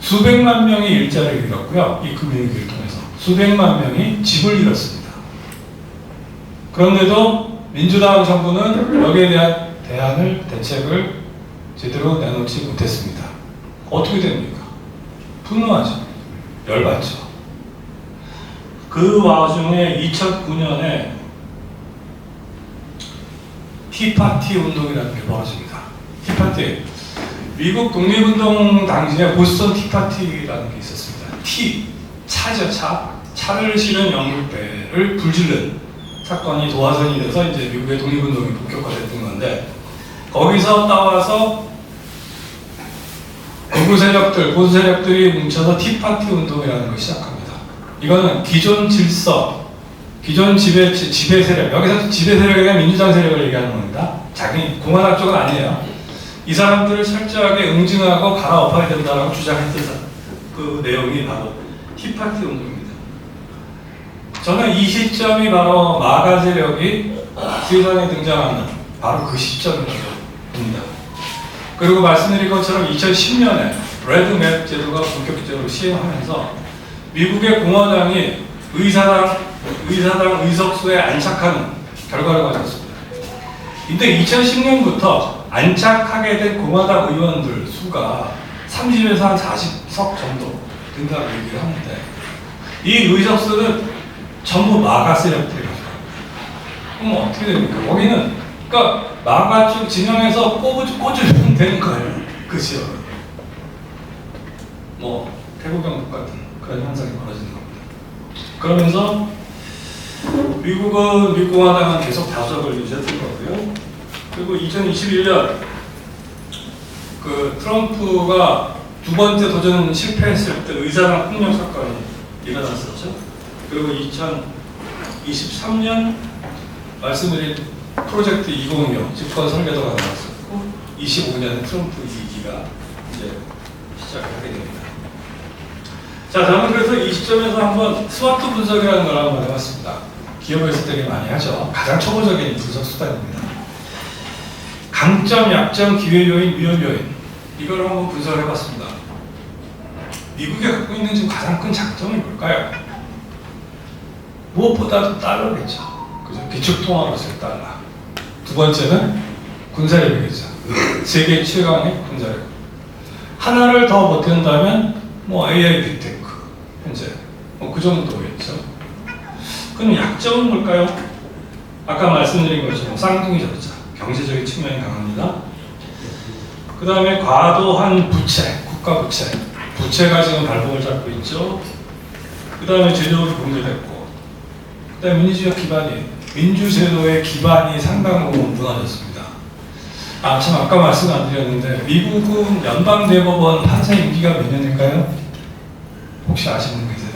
수백만 명이 일자리를 잃었고요. 이 금융위기를 통해서 수백만 명이 집을 잃었습니다. 그런데도 민주당 정부는 여기에 대한 대책을 제대로 내놓지 못했습니다. 어떻게 됩니까? 분노하죠. 열받죠. 그 와중에 2009년에 티파티 운동이라는 게 벌어집니다. 티파티. 미국 독립운동 당시에 보스턴 티파티라는 게 있었습니다. 차죠, 차. 차를 실은 영국배를 불질른 사건이 도화선이 돼서 이제 미국의 독립운동이 본격화됐던 건데, 거기서 따와서 극우 세력들, 보수 세력들이 뭉쳐서 티파티 운동이라는 걸 시작합니다. 이거는 기존 질서, 기존 지배 세력, 여기서 지배 세력이 민주당 세력을 얘기하는 겁니다. 자기 공화당 쪽은 아니에요. 이 사람들을 철저하게 응징하고 갈아엎어야 된다고 주장했던 그 내용이 바로 티파티 운동입니다. 저는 이 시점이 바로 마가 세력이 세상에 등장하는 바로 그 시점이라고 봅니다. 그리고 말씀드린 것처럼 2010년에 레드맵 제도가 본격적으로 시행하면서 미국의 공화당이 의사당 의석수에 안착하는 결과를 가졌습니다. 이때 2010년부터 안착하게 된 공화당 의원들 수가 30에서 한 40석 정도 된다고 얘기를 하는데, 이 의석수는 전부 마가 세력들이 가져갑니다. 그럼 어떻게 됩니까? 거기는 그러니까 망가쭉 진영에서 꽂으면 되는 거예요. 그 지역은. 뭐 태국경북 같은 그런 현상이 벌어지는 겁니다. 그러면서 미국은 미국공화당은 계속 다수를 유지했던 거고요. 그리고 2021년 그 트럼프가 두 번째 도전 실패했을 때 의사당 폭력 사건이 일어났었죠. 그리고 2023년 말씀드린 프로젝트 2025 집권 설계도가 나왔었고 25년에 트럼프 2기가 이제 시작을 하게 됩니다. 자, 저는 그래서 이 시점에서 한번 스와트 분석이라는 걸 한번 해봤습니다. 기업에서 되게 많이 하죠. 가장 초보적인 분석 수단입니다. 강점, 약점, 기회 요인, 위험 요인 이걸 한번 분석을 해봤습니다. 미국이 갖고 있는 지금 가장 큰 장점이 뭘까요? 무엇보다도 달러겠죠. 그죠? 기축통화로서의 달러. 두 번째는 군사력이겠죠. 세계 최강의 군사력. 하나를 더 못한다면 뭐 AI 빅테크 현재 뭐 그 정도겠죠. 그럼 약점은 뭘까요? 아까 말씀드린 것처럼 쌍둥이 적자, 경제적인 측면이 강합니다. 그 다음에 과도한 부채, 국가 부채, 부채가 지금 발목을 잡고 있죠. 그 다음에 제도가 붕괴됐고, 그 다음에 민주주의 기반이, 민주제도의 기반이 상당히 무너졌습니다. 아, 참 아까 말씀 안 드렸는데 미국은 연방대법원 판사 임기가 몇 년일까요? 혹시 아시는 분 계세요?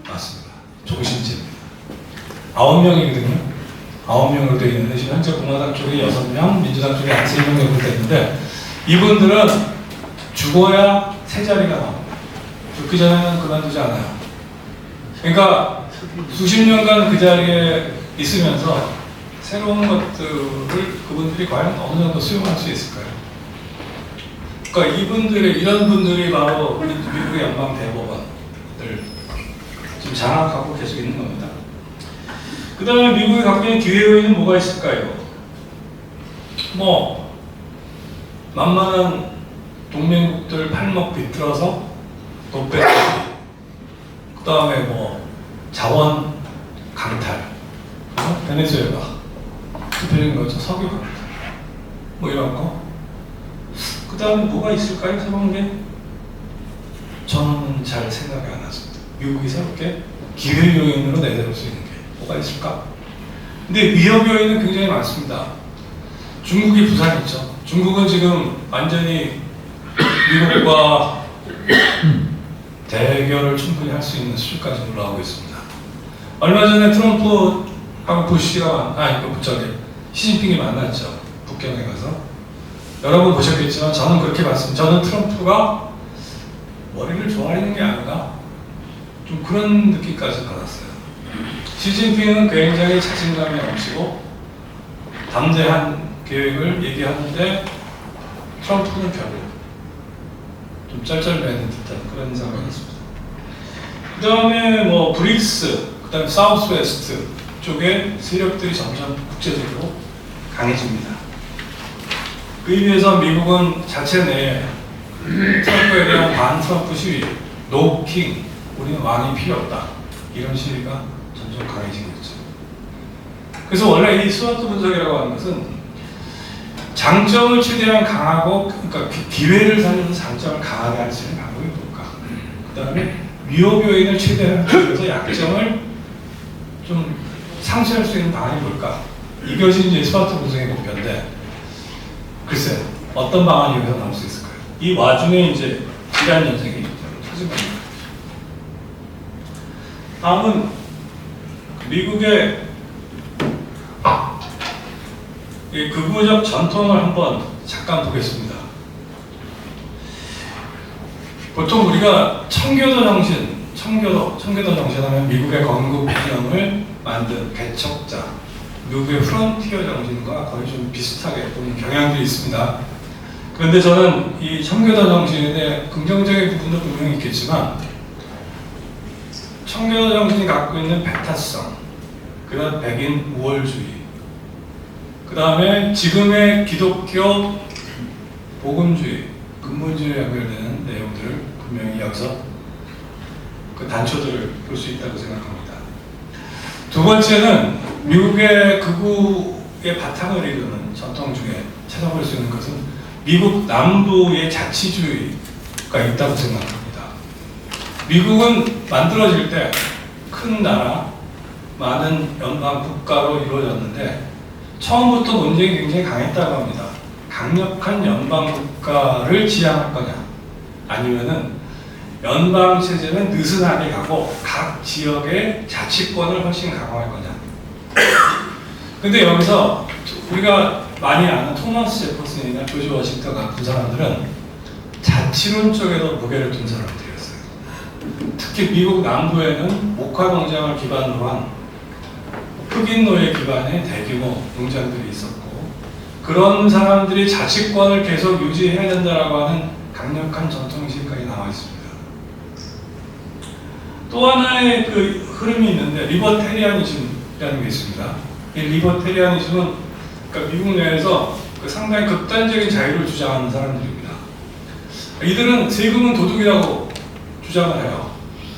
맞습니다. 종신제입니다. 9명이거든요. 9명으로 되어 있는데 지금 현재 공화당 쪽에 6명, 민주당 쪽에 한 3명 정도 되는데 이분들은 죽어야 세 자리가 나옵니다. 죽기 전에는 그만두지 않아요. 그러니까 수십 년간 그 자리에 있으면서 새로운 것들을 그분들이 과연 어느 정도 수용할 수 있을까요? 그러니까 이런 분들이 바로 미국의 연방 대법원을 지금 장악하고 계속 있는 겁니다. 그 다음에 미국이 갖고 있는 기회 요인은 뭐가 있을까요? 뭐 만만한 동맹국들 팔목 비틀어서 돈 빼기, 그 다음에 뭐 자원 강탈, 베네수엘라 대표적인 거죠. 석유 강탈, 뭐 이런 거. 그 다음에 뭐가 있을까요? 새로운 게 저는 잘 생각이 안 났습니다. 미국이 새롭게 기회 요인으로 내세울 수 있는 게 뭐가 있을까? 근데 위협 요인은 굉장히 많습니다. 중국이 부산있죠. 중국은 지금 완전히 미국과 대결을 충분히 할 수 있는 수준까지 올라오고 있습니다. 얼마 전에 트럼프하고 부시가 시진핑이 만났죠. 북경에 가서. 여러분 보셨겠지만 저는 그렇게 봤습니다. 저는 트럼프가 머리를 조아리는 게 아닌가? 좀 그런 느낌까지 받았어요. 시진핑은 굉장히 자신감이 넘치고 담대한 계획을 얘기하는데 트럼프는 별로 좀 짤짤매는 듯한 그런 인상을 받았습니다. 그 다음에 뭐 브릭스, 그 다음에 사우스 웨스트 쪽에 세력들이 점점 국제적으로 강해집니다. 그 의미에서 미국은 자체 내에 트럼프에 대한 반 트럼프 시위, 노킹, 우리는 왕이 필요 없다, 이런 시위가 점점 강해지고 있죠. 그래서 원래 이 스와트 분석이라고 하는 것은 장점을 최대한 강하고, 그러니까 기회를 살려서 장점을 강하게 할 수 있는 방법이 뭘까? 그 다음에 위협 요인을 최대한 줄여서 약점을 좀 상쇄할 수 있는 방안이 뭘까? 이것이 이제 스와트 분석의 목표인데, 글쎄 어떤 방안이 여기서 나올 수 있을까요? 이 와중에 이제 질환 현상이 터진 겁니다. 다음은 미국의 이 극우적 전통을 한번 잠깐 보겠습니다. 보통 우리가 청교도 정신하면 미국의 건국 기념을 만든 개척자, 미국의 프론티어 정신과 거의 좀 비슷하게 보는 경향들이 있습니다. 그런데 저는 이 청교도 정신의 긍정적인 부분도 분명히 있겠지만 청교도 정신이 갖고 있는 배타성, 그 다음 백인 우월주의, 그 다음에 지금의 기독교 복음주의, 근본주의에 연결되는 내용들을 분명히 여기서 그 단초들을 볼 수 있다고 생각합니다. 두 번째는 미국의 극우의 바탕을 이루는 전통 중에 찾아볼 수 있는 것은 미국 남부의 자치주의가 있다고 생각합니다. 미국은 만들어질 때 큰 나라, 많은 연방 국가로 이루어졌는데 처음부터 논쟁이 굉장히 강했다고 합니다. 강력한 연방 국가를 지향할 거냐, 아니면은 연방 체제는 느슨하게 가고 각 지역의 자치권을 훨씬 강화할 거냐. 근데 여기서 우리가 많이 아는 토마스 제퍼슨이나 조지 워싱턴 같은 사람들은 자치론 쪽에도 무게를 둔 사람들이었어요. 특히 미국 남부에는 목화 농장을 기반으로 한 흑인 노예 기반의 대규모 농장들이 있었고, 그런 사람들이 자치권을 계속 유지해야 된다라고 하는 강력한 전통의식까지 나와 있습니다. 또 하나의 그 흐름이 있는데 리버테리아니즘이라는 게 있습니다. 이 리버테리아니즘은 그러니까 미국 내에서 그 상당히 극단적인 자유를 주장하는 사람들입니다. 이들은 세금은 도둑이라고 주장을 해요.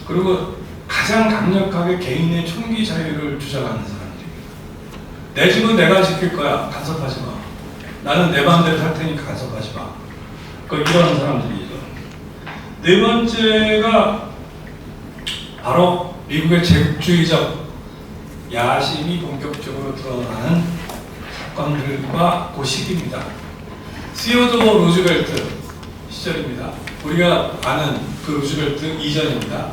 그리고 가장 강력하게 개인의 총기 자유를 주장하는 사람들입니다. 내 집은 내가 지킬 거야. 간섭하지 마. 나는 내 마음대로 살 테니까 간섭하지 마. 이런 사람들이죠. 네 번째가 바로 미국의 제국주의적 야심이 본격적으로 드러나는 사건들과 그 시기입니다. 시어도어 루즈벨트 시절입니다. 우리가 아는 그 루즈벨트 이전입니다.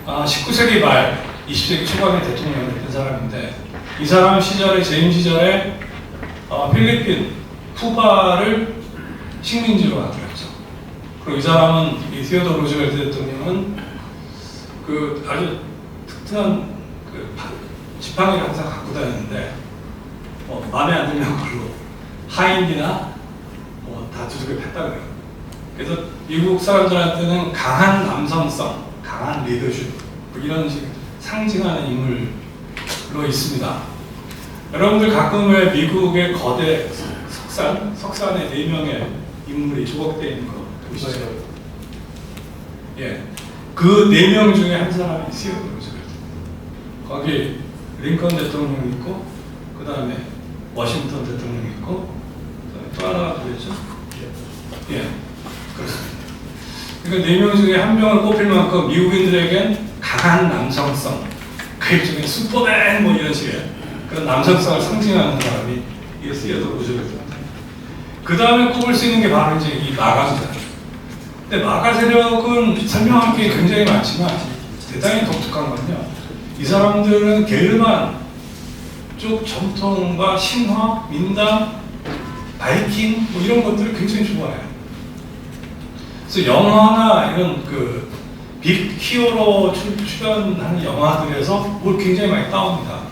19세기 말 20세기 초반에 대통령이 됐던 사람인데, 이 사람 시절에, 재임 시절에 필리핀, 쿠바를 식민지로 만들었죠. 그리고 이 사람은, 이 시어도어 루즈벨트 대통령은 그 아주 특별한 그 지팡이를 항상 갖고 다녔는데, 마음에 안 드는 걸로 하인이나 다 두둑에 팼다 그래요. 그래서 미국 사람들한테는 강한 남성성, 강한 리더십, 이런 식 상징하는 인물로 있습니다. 여러분들 가끔 왜 미국의 거대 석산에 4명의 인물이 조각되어 있는 거 보시죠? 예, 그 4명 중에 한 사람이 시어도어 루즈벨트. 거기 링컨 대통령이 있고, 그 다음에 워싱턴 대통령이 있고, 또 하나가 누구였죠? 예, 그렇습니다. 그러니까 4명 중에 한 명을 꼽힐 만큼 미국인들에겐 강한 남성성, 그 일종의 슈퍼맨 뭐 이런 식의 그런 남성성을 상징하는 사람이 이 시어도어 루즈벨트입니다. 그 다음에 꼽을 수 있는 게 바로 이제 이 마가입니다. 근데 마가 세력은 설명할 게 굉장히 많지만 대단히 독특한 건요, 이 사람들은 게르만 쪽 전통과 신화, 민담, 바이킹 뭐 이런 것들을 굉장히 좋아해요. 그래서 영화나 이런 그 빅 히어로 출연하는 영화들에서 뭘 굉장히 많이 따옵니다.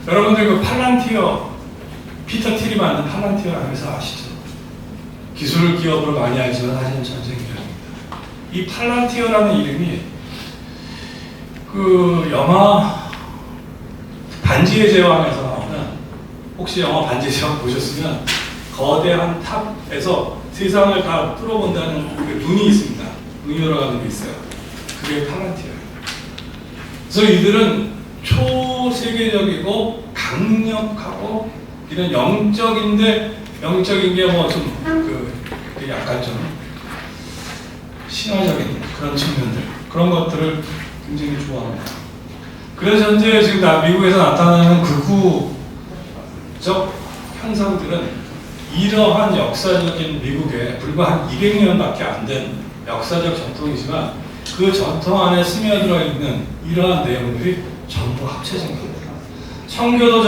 여러분들 그 팔란티어, 피터 틸이 만든 팔란티어라는 회사 아시죠? 기술 기업으로 많이 알지만 사실은 전쟁 기업입니다. 이 팔란티어라는 이름이 그 영화 반지의 제왕에서 나오는, 혹시 영화 반지의 제왕 보셨으면 거대한 탑에서 세상을 다 뚫어본다는 그 눈이 있습니다. 눈이 돌아가는 게 있어요. 그게 팔란티어예요. 그래서 이들은 초세계적이고 강력하고 이런 영적인 게 뭐 좀 그 약간 좀 신화적인 그런 측면들, 그런 것들을 굉장히 좋아합니다. 그래서 현재 지금 미국에서 나타나는 극우적 현상들은 이러한 역사적인 미국의 불과 한 200년밖에 안 된 역사적 전통이지만 그 전통 안에 스며들어 있는 이러한 내용들이 전부 합쳐진 겁니다. 청교도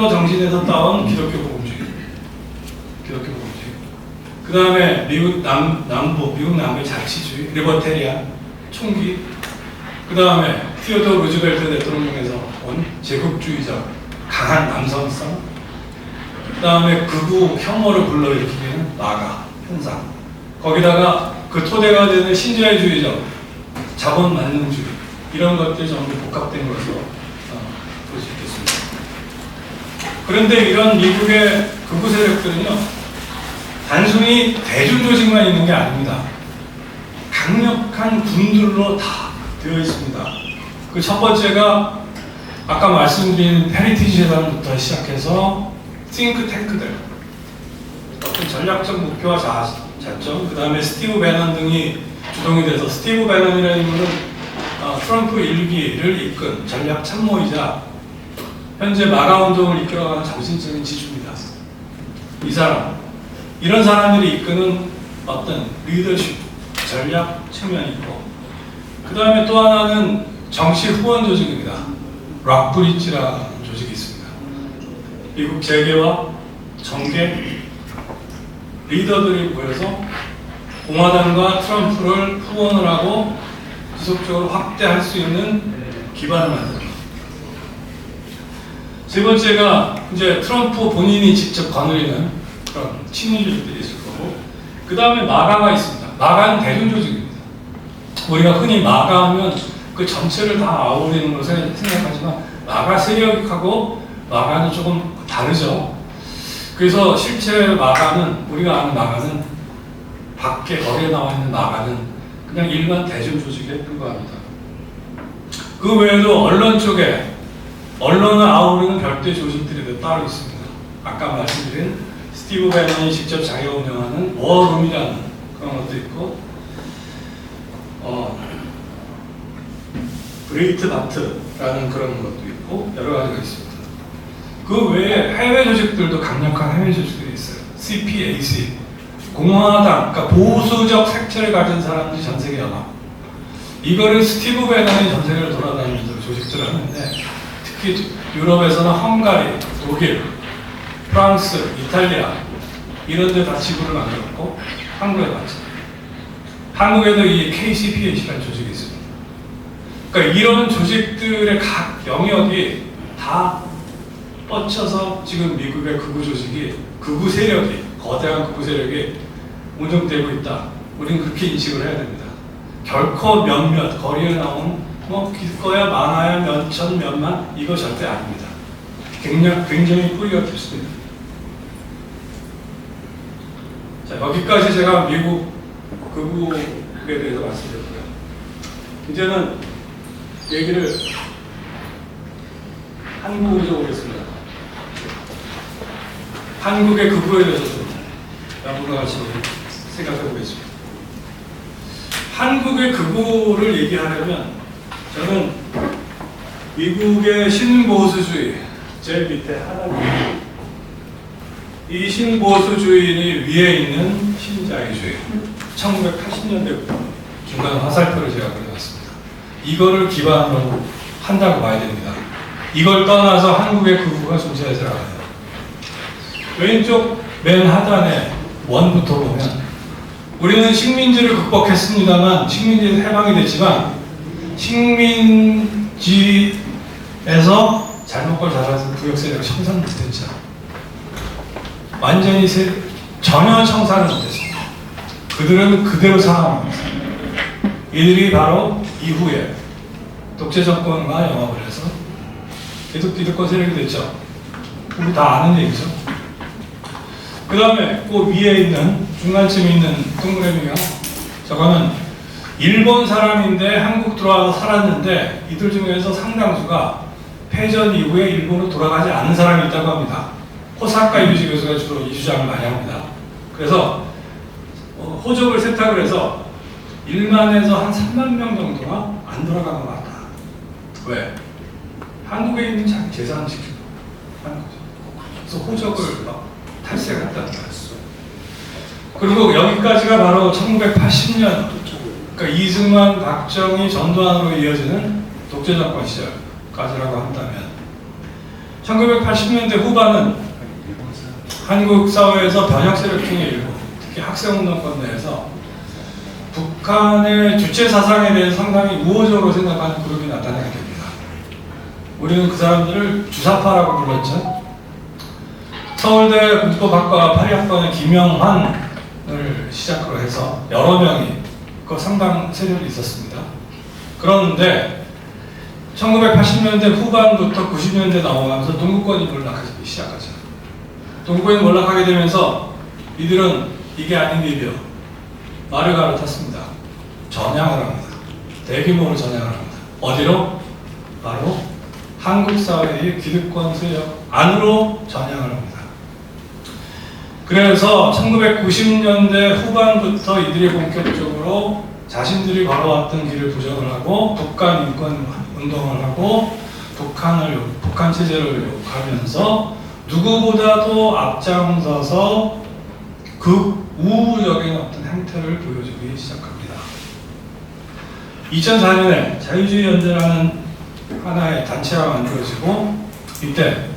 정신에서 따온 기독교 복음주의. 그 다음에 미국 남부의 자치주의, 리버테리안, 총기. 그 다음에 시어도어 루즈벨트 대통령에서 온 제국주의적 강한 남성성. 그 다음에 극우 혐오를 불러일으키는 마가 현상. 거기다가 그 토대가 되는 신자유주의적 자본만능주의, 이런 것들이 전부 복합된 것으로 볼 수 있겠습니다. 그런데 이런 미국의 극우 세력들은요, 단순히 대중조직만 있는 게 아닙니다. 강력한 군들로 다 되어 있습니다. 그 첫 번째가 아까 말씀드린 헤리티지 재단부터 시작해서 싱크탱크들, 어떤 전략적 목표와 자점, 그 다음에 스티브 배넌 등이 주동이 돼서, 스티브 배넌이라는 인물은 트럼프 1기를 이끈 전략 참모이자 현재 마가 운동을 이끌어가는 정신적인 지주입니다. 이 사람, 이런 사람들이 이끄는 어떤 리더십, 전략 측면이 있고, 그 다음에 또 하나는 정치 후원 조직입니다. 락브리지라는 조직이 있습니다. 미국 재계와 정계 리더들이 모여서 공화당과 트럼프를 후원을 하고 지속적으로 확대할 수 있는 기반을 만듭니다. 세 번째가 이제 트럼프 본인이 직접 거느리는 그런 친위주의들이 있을 거고, 그 다음에 마가가 있습니다. 마가는 대중조직입니다. 우리가 흔히 마가 하면 그 전체를 다 아우르는 걸로 생각하지만 마가 세력하고 마가는 조금 다르죠. 그래서 실제 마가는, 우리가 아는 마가는, 밖에 거리에 나와 있는 마가는 그냥 일반 대중조직에 불과합니다. 그 외에도 언론 쪽에 언론을 아우르는 별도의 조직들이 따로 있습니다. 아까 말씀드린 스티브 배넌이 직접 자기가 운영하는 워룸이라는 그런 것도 있고, 브레이트바트라는 그런 것도 있고, 여러 가지가 있습니다. 그 외에 해외 조직들도 강력한 해외 조직들이 있어요. CPAC, 공화당, 그러니까 보수적 색채를 가진 사람들이 전세계 연합. 이거를 스티브 배넌이 전세계를 돌아다니면서 조직들을 하는데, 특히 유럽에서는 헝가리, 독일, 프랑스, 이탈리아 이런 데 다 지부를 만들었고, 한국에 맞죠. 한국에도 이 KCPAC라는 조직이 있습니다. 그러니까 이런 조직들의 각 영역이 다 뻗쳐서 지금 미국의 극우 조직이, 극우 세력이, 거대한 극우 세력이 운영되고 있다. 우리는 그렇게 인식을 해야 됩니다. 결코 몇몇 거리에 나온 기꺼야 많아야 몇천 몇만, 이거 절대 아닙니다. 굉장히 뿌리가 깊습니다. 자, 여기까지 제가 미국 극우에 대해서 말씀드렸고요. 이제는 얘기를 한국으로 좀 오겠습니다. 한국의 극우에 대해서 좀 여러분과 같이 생각해 보겠습니다. 한국의 극우를 얘기하려면 저는 미국의 신보수주의, 제일 밑에 하나님, 이 신보수주의인이 위에 있는 신자유주의, 1980년대부터 중간 화살표를 제가 그려놨습니다. 이거를 기반으로 한다고 봐야 됩니다. 이걸 떠나서 한국의 극우가 존재하지 않아요. 왼쪽 맨 하단에 원부터 보면, 우리는 식민지를 극복했습니다만, 식민지에서 해방이 됐지만 식민지에서 잘못 걸 잘라서 부역 세력을 청산 못했죠. 완전히 전혀 청산을 못했습니다. 그들은 그대로 살아남았습니다. 이들이 바로 이후에 독재 정권과 영합을 해서 계속 기득권 세력이 됐죠. 우리 다 아는 얘기죠. 그 다음에 그 위에 있는, 중간쯤에 있는 동그라미가, 저거는 일본 사람인데 한국 들어와서 살았는데 이들 중에서 상당수가 패전 이후에 일본으로 돌아가지 않은 사람이 있다고 합니다. 호사카 유지 교수가 주로 이 주장을 많이 합니다. 그래서 호적을 세탁을 해서 1만에서 한 3만 명 정도가 안 돌아간 것 같다. 왜? 한국에 있는 자기 재산을 지키고 하는 거죠. 그래서 호적을 막 탈세했다는 거였어. 그리고 여기까지가 바로 1980년, 그러니까 이승만, 박정희, 전두환으로 이어지는 독재정권 시절까지라고 한다면, 1980년대 후반은 한국 사회에서 변혁 세력층의 일부, 특히 학생운동권 내에서 북한의 주체 사상에 대해서 상당히 우호적으로 생각하는 그룹이 나타나게 됩니다. 우리는 그 사람들을 주사파라고 불렀죠. 서울대 국토학과 8학번의 김영환을 시작으로 해서 여러 명이 그 상당 세력이 있었습니다. 그런데 1980년대 후반부터 90년대 넘어가면서 동구권이 몰락하기 시작하죠. 동구권이 몰락하게 되면서 이들은 이게 아닌 일이요, 말을 갈아탔습니다. 전향을 합니다. 대규모로 전향을 합니다. 어디로? 바로 한국 사회의 기득권 세력 안으로 전향을 합니다. 그래서 1990년대 후반부터 이들이 본격적으로 자신들이 걸어왔던 길을 부정을 하고 북한 인권 운동을 하고 북한 체제를 욕하면서 누구보다도 앞장서서 극우적인 어떤 행태를 보여주기 시작합니다. 2004년에 자유주의 연대라는 하나의 단체가 만들어지고 이때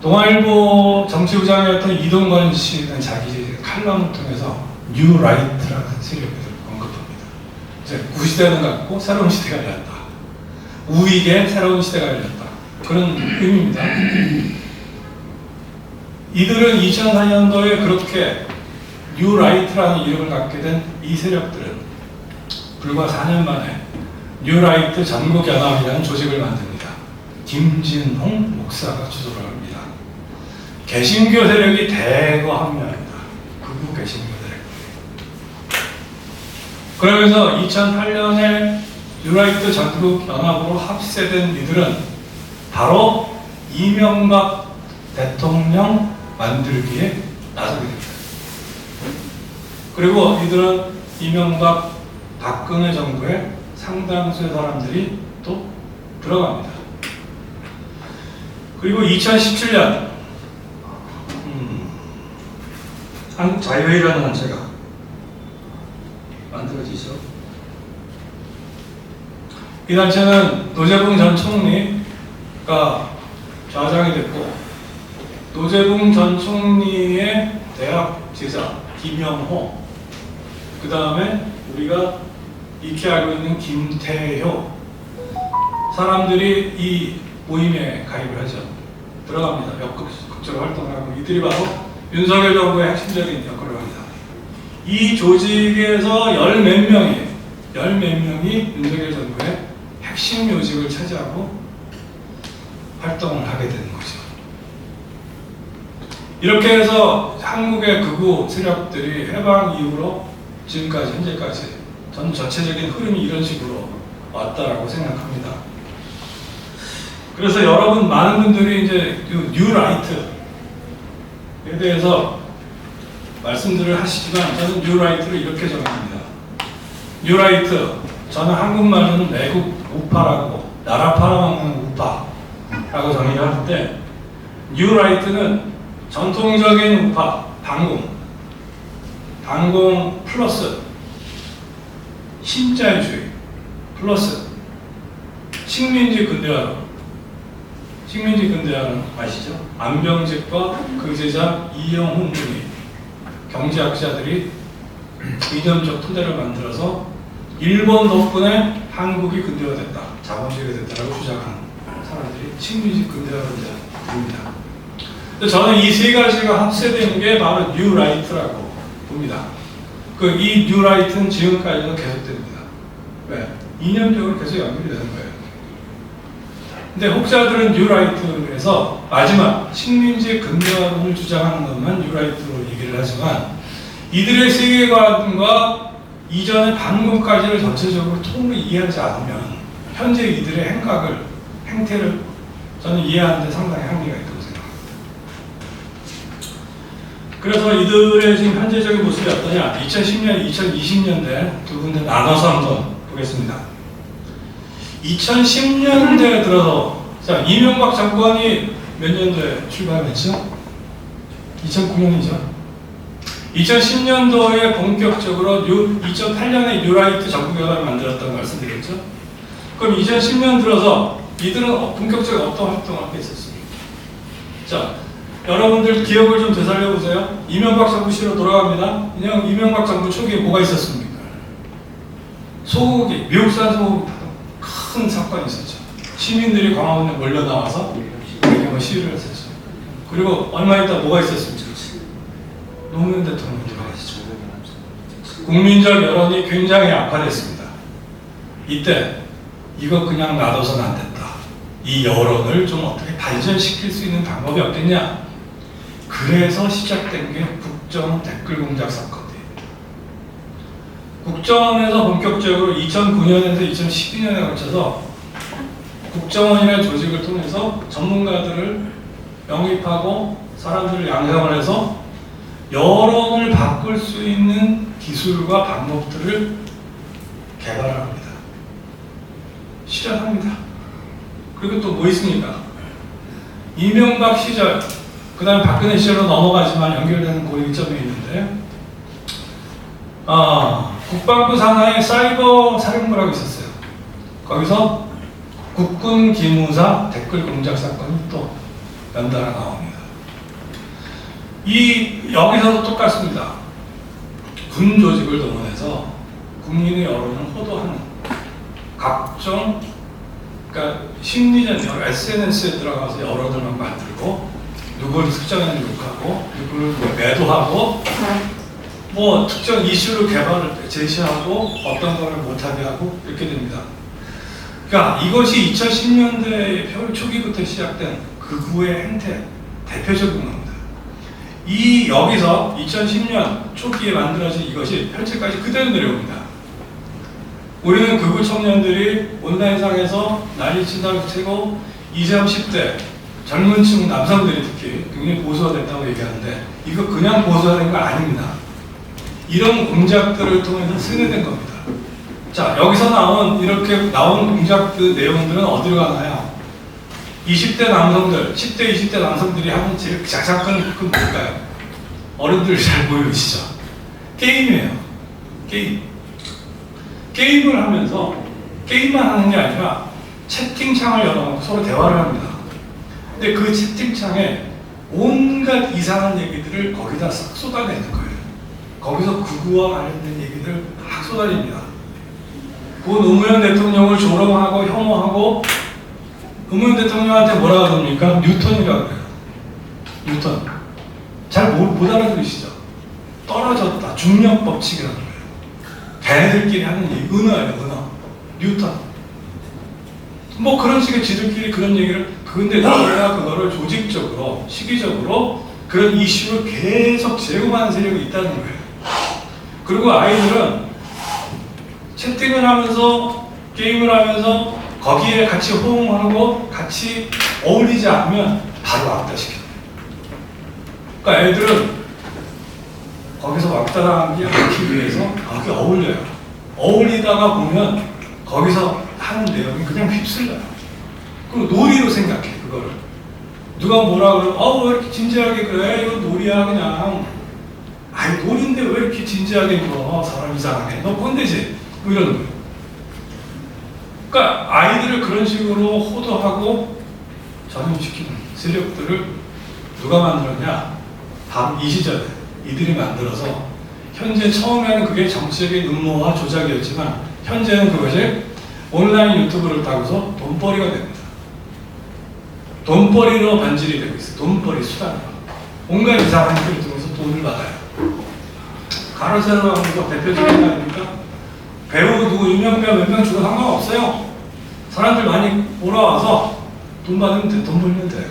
동아일보 정치부장이었던 이동건 씨는 자기 칼럼을 통해서 뉴 라이트라는 세력을 언급합니다. 이제 구시대는 같고 새로운 시대가 열렸다. 우익의 새로운 시대가 열렸다. 그런 의미입니다. 이들은 2004년도에 그렇게 뉴 라이트라는 이름을 갖게 된 이 세력들은 불과 4년 만에 뉴 라이트 전국연합이라는 조직을 만듭니다. 김진홍 목사가 주도를 합니다. 개신교 세력이 대거 합류합니다. 극우 개신교 세력. 그러면서 2008년에 뉴라이트 전국연합으로 합세된 이들은 바로 이명박 대통령 만들기에 나서게 됩니다. 그리고 이들은 이명박 박근혜 정부의 상당수의 사람들이 또 들어갑니다. 그리고 2017년 한국자유회의라는 단체가 만들어지죠. 이 단체는 노재붕 전 총리가 좌장이 됐고 노재붕 전 총리의 대학 제자 김영호, 그 다음에 우리가 익히 알고 있는 김태효 사람들이 이 모임에 가입을 하죠. 들어갑니다. 적극적으로 활동을 하고 이들이 바로 윤석열 정부의 핵심적인 역할을 합니다. 이 조직에서 열 몇 명이 윤석열 정부의 핵심 요직을 차지하고 활동을 하게 되는 거죠. 이렇게 해서 한국의 극우 세력들이 해방 이후로 지금까지 현재까지 저는 전체적인 흐름이 이런 식으로 왔다라고 생각합니다. 그래서 여러분 많은 분들이 이제 뉴 라이트에 대해서 말씀들을 하시지만 저는 뉴 라이트를 이렇게 정의합니다. 뉴 라이트, 저는 한국말로는 외국 우파라고 나라 팔아먹는 우파라고 정의를 하는데 뉴 라이트는 전통적인 우파, 반공 플러스 신자유주의 플러스 식민지 근대화론. 식민지 근대화론 아시죠? 안병직과 그 제자 이영훈 등이 경제학자들이 이념적 토대를 만들어서 일본 덕분에 한국이 근대화됐다, 자본주의가 됐다라고 주장하는 사람들이 식민지 근대화론자입니다. 저는 이 세 가지가 합세된 게 바로 뉴 라이트라고 봅니다. 이 뉴 라이트는 지금까지도 계속됩니다. 왜? 이념적으로 계속 연결이 되는 거예요. 근데 혹자들은 뉴 라이트에서 마지막 식민지 근대화론을 주장하는 것만 뉴 라이트로 얘기를 하지만 이들의 세계관과 이전의 반공까지를 전체적으로 통으로 이해하지 않으면 현재 이들의 행태를 저는 이해하는 데 상당히 한계가 있다고 생각합니다. 그래서 이들의 지금 현재적인 모습이 어떠냐? 2010년, 2020년대 두 군데 나눠서 한번 보겠습니다. 2010년대에 들어서 자, 이명박 정권이 몇 년도에 출발했죠? 2009년이죠. 2010년도에 본격적으로 2008년에 뉴라이트 전국연합을 만들었다고 말씀드렸죠. 그럼 2010년 들어서 이들은 본격적으로 어떤 활동을 하게 있었습니까? 자, 여러분들 기억을 좀 되살려보세요. 이명박 정부 시로 돌아갑니다. 그냥 이명박 정부 초기에 뭐가 있었습니까? 소고기, 미국산 소고기 큰 사건이 있었죠. 시민들이 광화문에 몰려 나와서 시위를 했었죠. 그리고 얼마 있다 뭐가 있었습니까? 노무현 대통령이 돌아가시죠. 국민적 여론이 굉장히 악화됐습니다. 이때 이거 그냥 놔둬서는 안 된다. 이 여론을 좀 어떻게 발전시킬 수 있는 방법이 없겠냐. 그래서 시작된 게 국정원 댓글 공작 사건이에요. 국정원에서 본격적으로 2009년에서 2012년에 걸쳐서 국정원이라는 조직을 통해서 전문가들을 영입하고 사람들을 양성을 해서 여론을 바꿀 수 있는 기술과 방법들을 개발합니다. 실현합니다. 그리고 또 뭐 있습니까? 이명박 시절, 그 다음에 박근혜 시절로 넘어가지만 연결되는 고리점이 있는데, 국방부 산하에 사이버 사령부라고 있었어요. 거기서 국군 기무사 댓글 공작 사건이 또 연달아 나옵니다. 여기서도 똑같습니다. 군 조직을 동원해서 국민의 여론을 호도하는 각종, 그러니까 심리전, SNS에 들어가서 여론을 막 만들고 누구를 특정하는 욕하고 누구를 매도하고 뭐 특정 이슈를 제시하고 어떤 거를 못하게 하고 이렇게 됩니다. 그러니까 이것이 2010년대 초기부터 시작된 극우의 행태 대표적인 겁니다. 여기서 2010년 초기에 만들어진 이것이 현재까지 그대로 내려옵니다. 우리는 극우 청년들이 온라인상에서 난리친다고 치고 20, 30대 젊은 층 남성들이 특히 굉장히 보수가 됐다고 얘기하는데 이거 그냥 보수가 된 거 아닙니다. 이런 공작들을 통해서 승인된 겁니다. 자, 여기서 이렇게 나온 공작 그 내용들은 어디로 가나요? 20대 남성들, 10대, 20대 남성들이 하는 제일 자작한 그 뭘까요? 어른들 잘 모르시죠? 게임이에요. 게임을 하면서 게임만 하는 게 아니라 채팅창을 열어놓고 서로 대화를 합니다. 근데 그 채팅창에 온갖 이상한 얘기들을 거기다 싹 쏟아내는 거예요. 거기서 극우와 관련된 얘기들을 막 쏟아냅니다. 그 노무현 대통령을 조롱하고 혐오하고 노무현 대통령한테 뭐라고 합니까? 뉴턴이라고 그래요. 뉴턴. 잘 못 알아들으시죠? 떨어졌다. 중력 법칙이라고 그래요. 걔네들끼리 하는 얘기, 은어예요, 은어. 뉴턴. 뭐 그런 식의 지들끼리 그런 얘기를, 근데 우리가 그거를 조직적으로, 시기적으로 그런 이슈를 계속 제공하는 세력이 있다는 거예요. 그리고 아이들은 채팅을 하면서, 게임을 하면서 거기에 같이 호응하고 같이 어울리지 않으면 바로 왕따시켜요. 그러니까 애들은 거기서 왕따하기 않기 위해서 거기 어울려요. 어울리다가 보면 거기서 하는 내용이 그냥 휩쓸려요. 그리고 놀이로 생각해, 그거를. 누가 뭐라 그러면, 왜 이렇게 진지하게 그래? 이건 놀이야, 그냥. 아니, 놀인데 왜 이렇게 진지하게 굴어? 사람 이상하게. 너 꼰대지? 뭐 이러는 거예요. 그러니까 아이들을 그런 식으로 호도하고 전염시키는 세력들을 누가 만들었냐? 바로 이 시절에 이들이 만들어서 현재 처음에는 그게 정치적인 음모와 조작이었지만 현재는 그것이 온라인 유튜브를 타고서 돈벌이가 됩니다. 돈벌이로 변질이 되고 있어요. 돈벌이 수단으로. 온갖 이상한 일을 통해서 돈을 받아요. 가로세로 하는 거 대표적인 거 아닙니까? 배우 누구 유명 배우 몇 명 주고 상관없어요. 사람들 많이 몰아와서 돈 받으면 돼, 돈 벌면 돼요.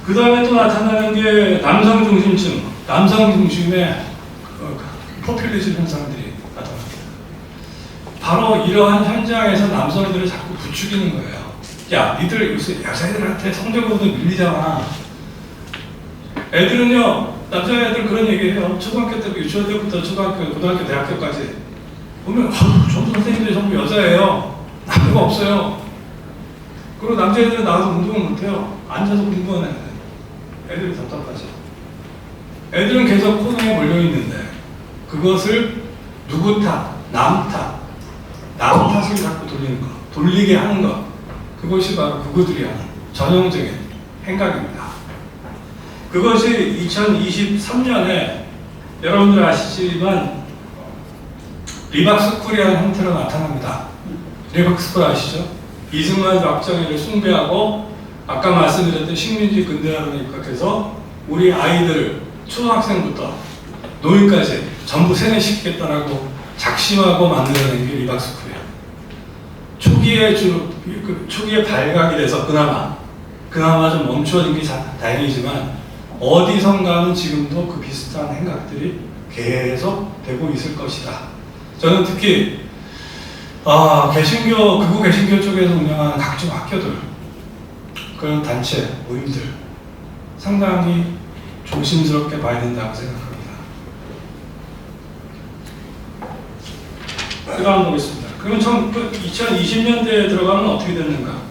그 다음에 또 나타나는 게 남성 중심층, 남성 중심의 포퓰리즘 현상들이 나타납니다. 바로 이러한 현장에서 남성들을 자꾸 부추기는 거예요. 야, 니들 요새 여자애들한테 성적으로도 밀리잖아. 애들은요, 남자애들 그런 얘기해요. 초등학교 때부터, 유치원 때부터 초등학교, 고등학교, 대학교까지 보면 전부 선생님들이 전부 여자예요. 남자가 없어요. 그리고 남자애들은 나와서 운동을 못해요. 앉아서 공부하는 애들이 답답하죠. 애들은 계속 코너에 몰려있는데 그것을 누구 탓, 남 탓을 자꾸 돌리는 거, 돌리게 하는 것, 그것이 바로 그들이 하는 전형적인 행각입니다. 그것이 2023년에 여러분들 아시지만 리박스쿨이라는 형태로 나타납니다. 리박스쿨 아시죠? 이승만 박정희를 숭배하고 아까 말씀드렸던 식민지 근대화론에 입각해서 우리 아이들 초등학생부터 노인까지 전부 세뇌시키겠다라고 작심하고 만들어낸 게 리박스쿨이에요. 초기에 발각이 돼서 그나마 좀 멈춰진 게 다행이지만 어디선가는 지금도 그 비슷한 행각들이 계속 되고 있을 것이다. 저는 특히 개신교, 극우 개신교 쪽에서 운영하는 각종 학교들, 그런 단체, 모임들 상당히 조심스럽게 봐야 된다고 생각합니다. 그 다음 보겠습니다. 그러면 2020년대에 들어가면 어떻게 됐는가?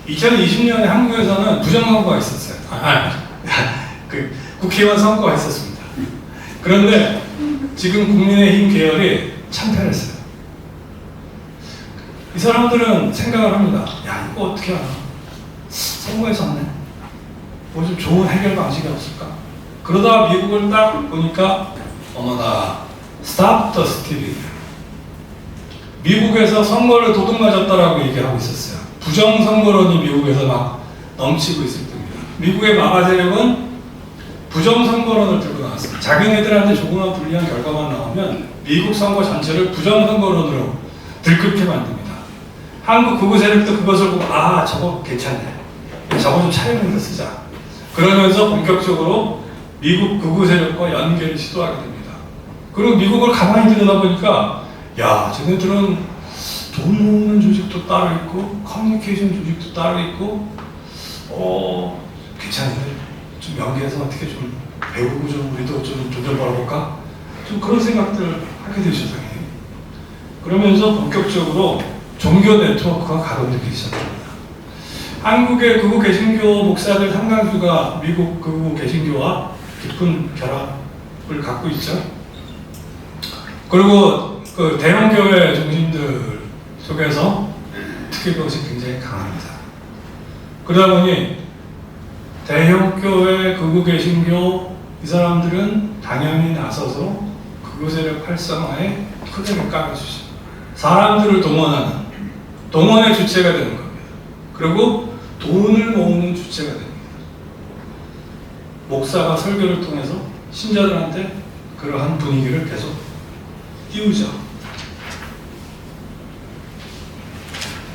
2020년에 한국에서는 부정선거가 있었어요. 그 국회의원 선거가 있었습니다. 그런데 지금 국민의힘 계열이 참패했어요. 이 사람들은 생각을 합니다. 야, 이거 어떻게 하나? 선거에 졌네. 뭐 좀 좋은 해결 방식이 없을까? 그러다가 미국을 딱 보니까 어머나, stop the stealing. 미국에서 선거를 도둑 맞았다라고 얘기하고 있었어요. 부정선거론이 미국에서 막 넘치고 있을 때입니다. 미국의 마가 세력은 부정선거론을 들고 나왔어요. 자기네들한테 조금만 불리한 결과만 나오면 미국 선거 전체를 부정선거론으로 들끓게 만듭니다. 한국 극우 세력도 그것을 보고 저거 괜찮네. 저거 좀 차용해서 쓰자. 그러면서 본격적으로 미국 극우 세력과 연계를 시도하게 됩니다. 그리고 미국을 가만히 들여다보니까 쟤네들은 돈 모으는 조직도 따로 있고 커뮤니케이션 조직도 따로 있고 괜찮은데 좀 연계해서 어떻게 좀 배우고 좀 우리도 좀 돈을 벌어볼까? 좀 그런 생각들을 하게 되셨어요. 그러면서 본격적으로 종교 네트워크가 가동되기 시작합니다. 한국의 극우 개신교 목사들 상당수가 미국 극우 개신교와 깊은 결합을 갖고 있죠. 그리고 그 대형 교회 중심들 속에서 특히 그것이 굉장히 강합니다. 그러다 보니 대형 교회, 극우 개신교 이 사람들은 당연히 나서서 극우 세력 활성화에 크게 까여주죠. 사람들을 동원하는 동원의 주체가 되는 겁니다. 그리고 돈을 모으는 주체가 됩니다. 목사가 설교를 통해서 신자들한테 그러한 분위기를 계속 띄우죠.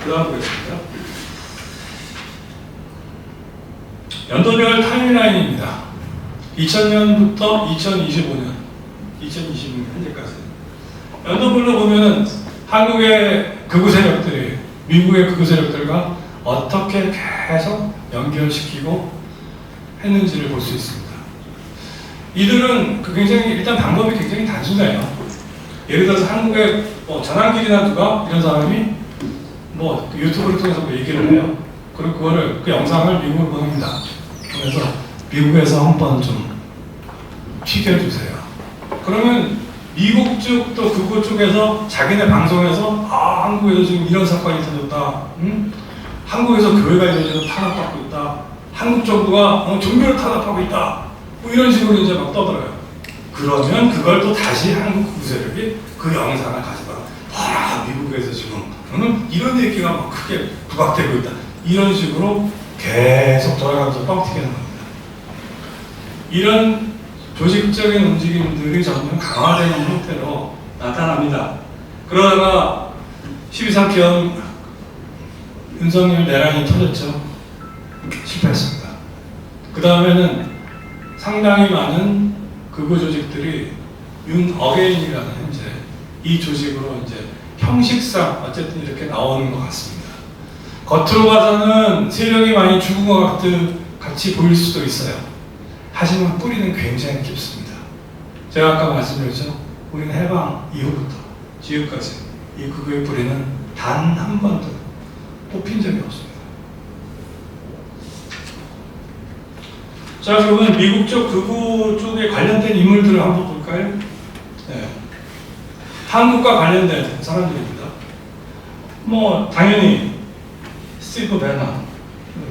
그 다음 보겠습니다. 연도별 타임라인입니다. 2000년부터 2025년, 2026년 현재까지. 연도별로 보면은 한국의 극우 세력들이 미국의 극우 세력들과 어떻게 계속 연결시키고 했는지를 볼 수 있습니다. 이들은 굉장히 일단 방법이 굉장히 단순해요. 예를 들어서 한국의 전환길이나 누가 이런 사람이 유튜브를 통해서 얘기를 해요. 그리고 그거를 그 영상을 미국으로 보냅니다. 그래서 미국에서 한번 좀 튀겨주세요. 그러면 미국 쪽 또 그거 쪽에서 자기네 방송에서 한국에서 지금 이런 사건이 터졌다. 한국에서 교회가 이런 탄압받고 있다. 한국 정부가 종교를 탄압하고 있다. 이런 식으로 이제 막 떠들어요. 그러면 그걸 또 다시 한국 극우 세력이 그 영상을 가져가 미국에서 지금 이런 얘기가 막 크게 부각되고 있다. 이런 식으로 계속 돌아가면서 뻥튀기는 겁니다. 이런 조직적인 움직임들이 점점 강화되는 형태로 나타납니다. 그러다가 12.3 윤석열 내란이 터졌죠. 실패했습니다. 그 다음에는 상당히 많은 극우 조직들이 윤어게인이라는 현재 이 조직으로 이제 형식상 어쨌든 이렇게 나오는 것 같습니다. 겉으로 봐서는 세력이 많이 죽은 것 같이 보일 수도 있어요. 하지만 뿌리는 굉장히 깊습니다. 제가 아까 말씀드렸죠. 우리는 해방 이후부터 지금까지 이 극우의 뿌리는 단 한 번도 뽑힌 적이 없습니다. 자, 그러면 미국 쪽 극우 쪽에 관련된 인물들을 한번 볼까요? 네. 한국과 관련된 사람들입니다. 당연히 스티브 배너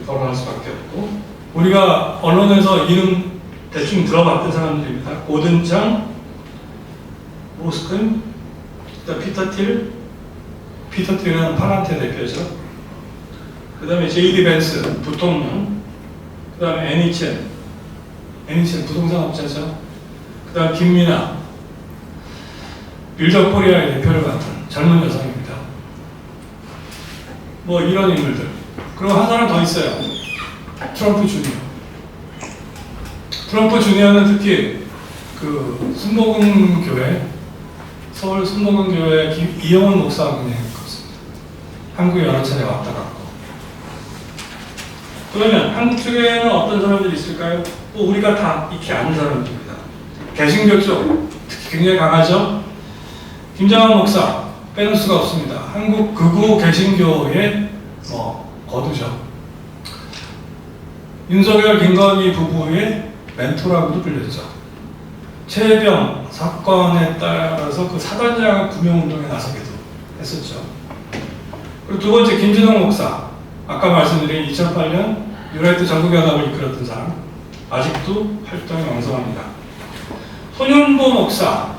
거론할 수밖에 없고, 우리가 언론에서 이름 대충 들어봤던 사람들입니다. 고든장, 모스큰, 피터 틸, 피터 틸은 파란테 대표죠. 그 다음에 제이디 벤스 부통령, 그 다음에 애니첸 부동산 업자죠. 그 다음 김미나, 빌더 코리아의 대표를 맡은 젊은 여성입니다. 이런 인물들. 그리고 한 사람 더 있어요. 트럼프 주니어. 트럼프 주니어는 특히 순복음교회, 서울 순복음교회 이영원 목사분의 한국에 여러 차례 왔다 갔고. 그러면 한국 쪽에는 어떤 사람들이 있을까요? 또 우리가 다 익히 아는 사람들입니다. 개신교 쪽 특히 굉장히 강하죠. 김장한 목사 빼놓을 수가 없습니다. 한국 극우 개신교의 거두죠. 윤석열 김건희 부부의 멘토라고도 불렸죠. 최혜병 사건에 따라서 그 사단장 구명운동에 나서기도 했었죠. 그리고 두 번째 김진홍 목사, 아까 말씀드린 2008년 유라이트 전국연합을 이끌었던 사람, 아직도 활동이 왕성합니다. 손윤보 목사,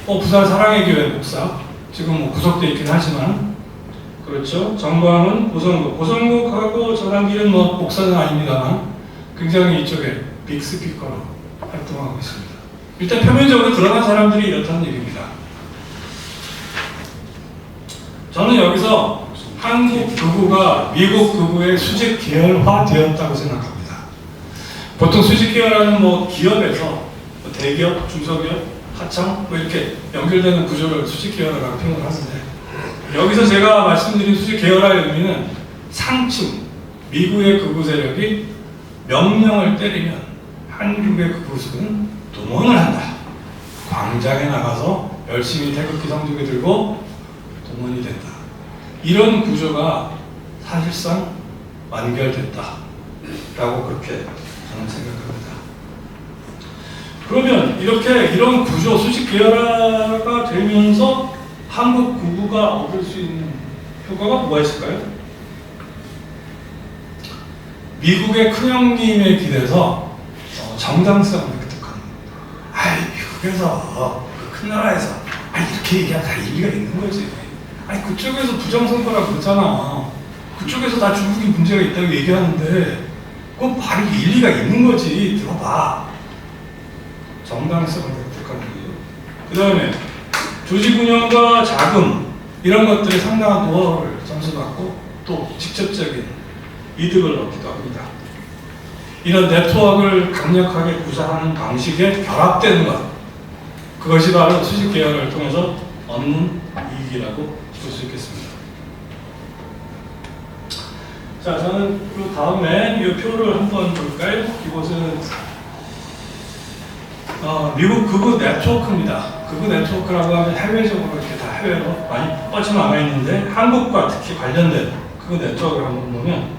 부산 사랑의 교회 목사, 지금 구속돼 있긴 하지만, 그렇죠. 정광훈, 고성국하고 저랑 길은 목사는 아닙니다만 굉장히 이쪽에 빅스피커로 활동하고 있습니다. 일단 표면적으로 드러난 사람들이 이렇다는 얘기입니다. 저는 여기서 한국 극우가 미국 극우의 수직 계열화되었다고 생각합니다. 보통 수직 계열화는 기업에서 대기업, 중소기업, 하청 이렇게 연결되는 구조를 수직 계열화라고 표현을 하는데, 여기서 제가 말씀드린 수직 계열화의 의미는 상층, 미국의 극우 세력이 명령을 때리면 한국의 극우수는 동원을 한다. 광장에 나가서 열심히 태극기 성조기 들고 동원이 된다. 이런 구조가 사실상 완결됐다라고 그렇게 저는 생각합니다. 그러면 이런 구조, 수직 계열화가 되면서 한국 극우가 얻을 수 있는 효과가 뭐가 있을까요? 미국의 큰형님에 기대서 정당성을 획득하는 겁니다. 미국에서 큰 나라에서 이렇게 얘기하면 다 일리가 있는 거지. 그쪽에서 부정선거라고 그러잖아. 그쪽에서 다 중국이 문제가 있다고 얘기하는데 그건 바로 일리가 있는 거지. 들어봐. 정당성을 획득하는 거예요. 그 다음에 조직 운영과 자금 이런 것들이 상당한 노하우를 점수받고 또 직접적인 이득을 얻기도 합니다. 이런 네트워크를 강력하게 구사하는 방식에 결합되는 것, 그것이 바로 수직 계열을 통해서 얻는 이익이라고 볼 수 있겠습니다. 자, 저는 그 다음에 이 표를 한번 볼까요? 이곳은 미국 극우 네트워크입니다. 극우 네트워크라고 하면 해외적으로 이렇게 다 해외로 많이 뻗쳐나가 있는데, 한국과 특히 관련된 극우 네트워크를 한번 보면,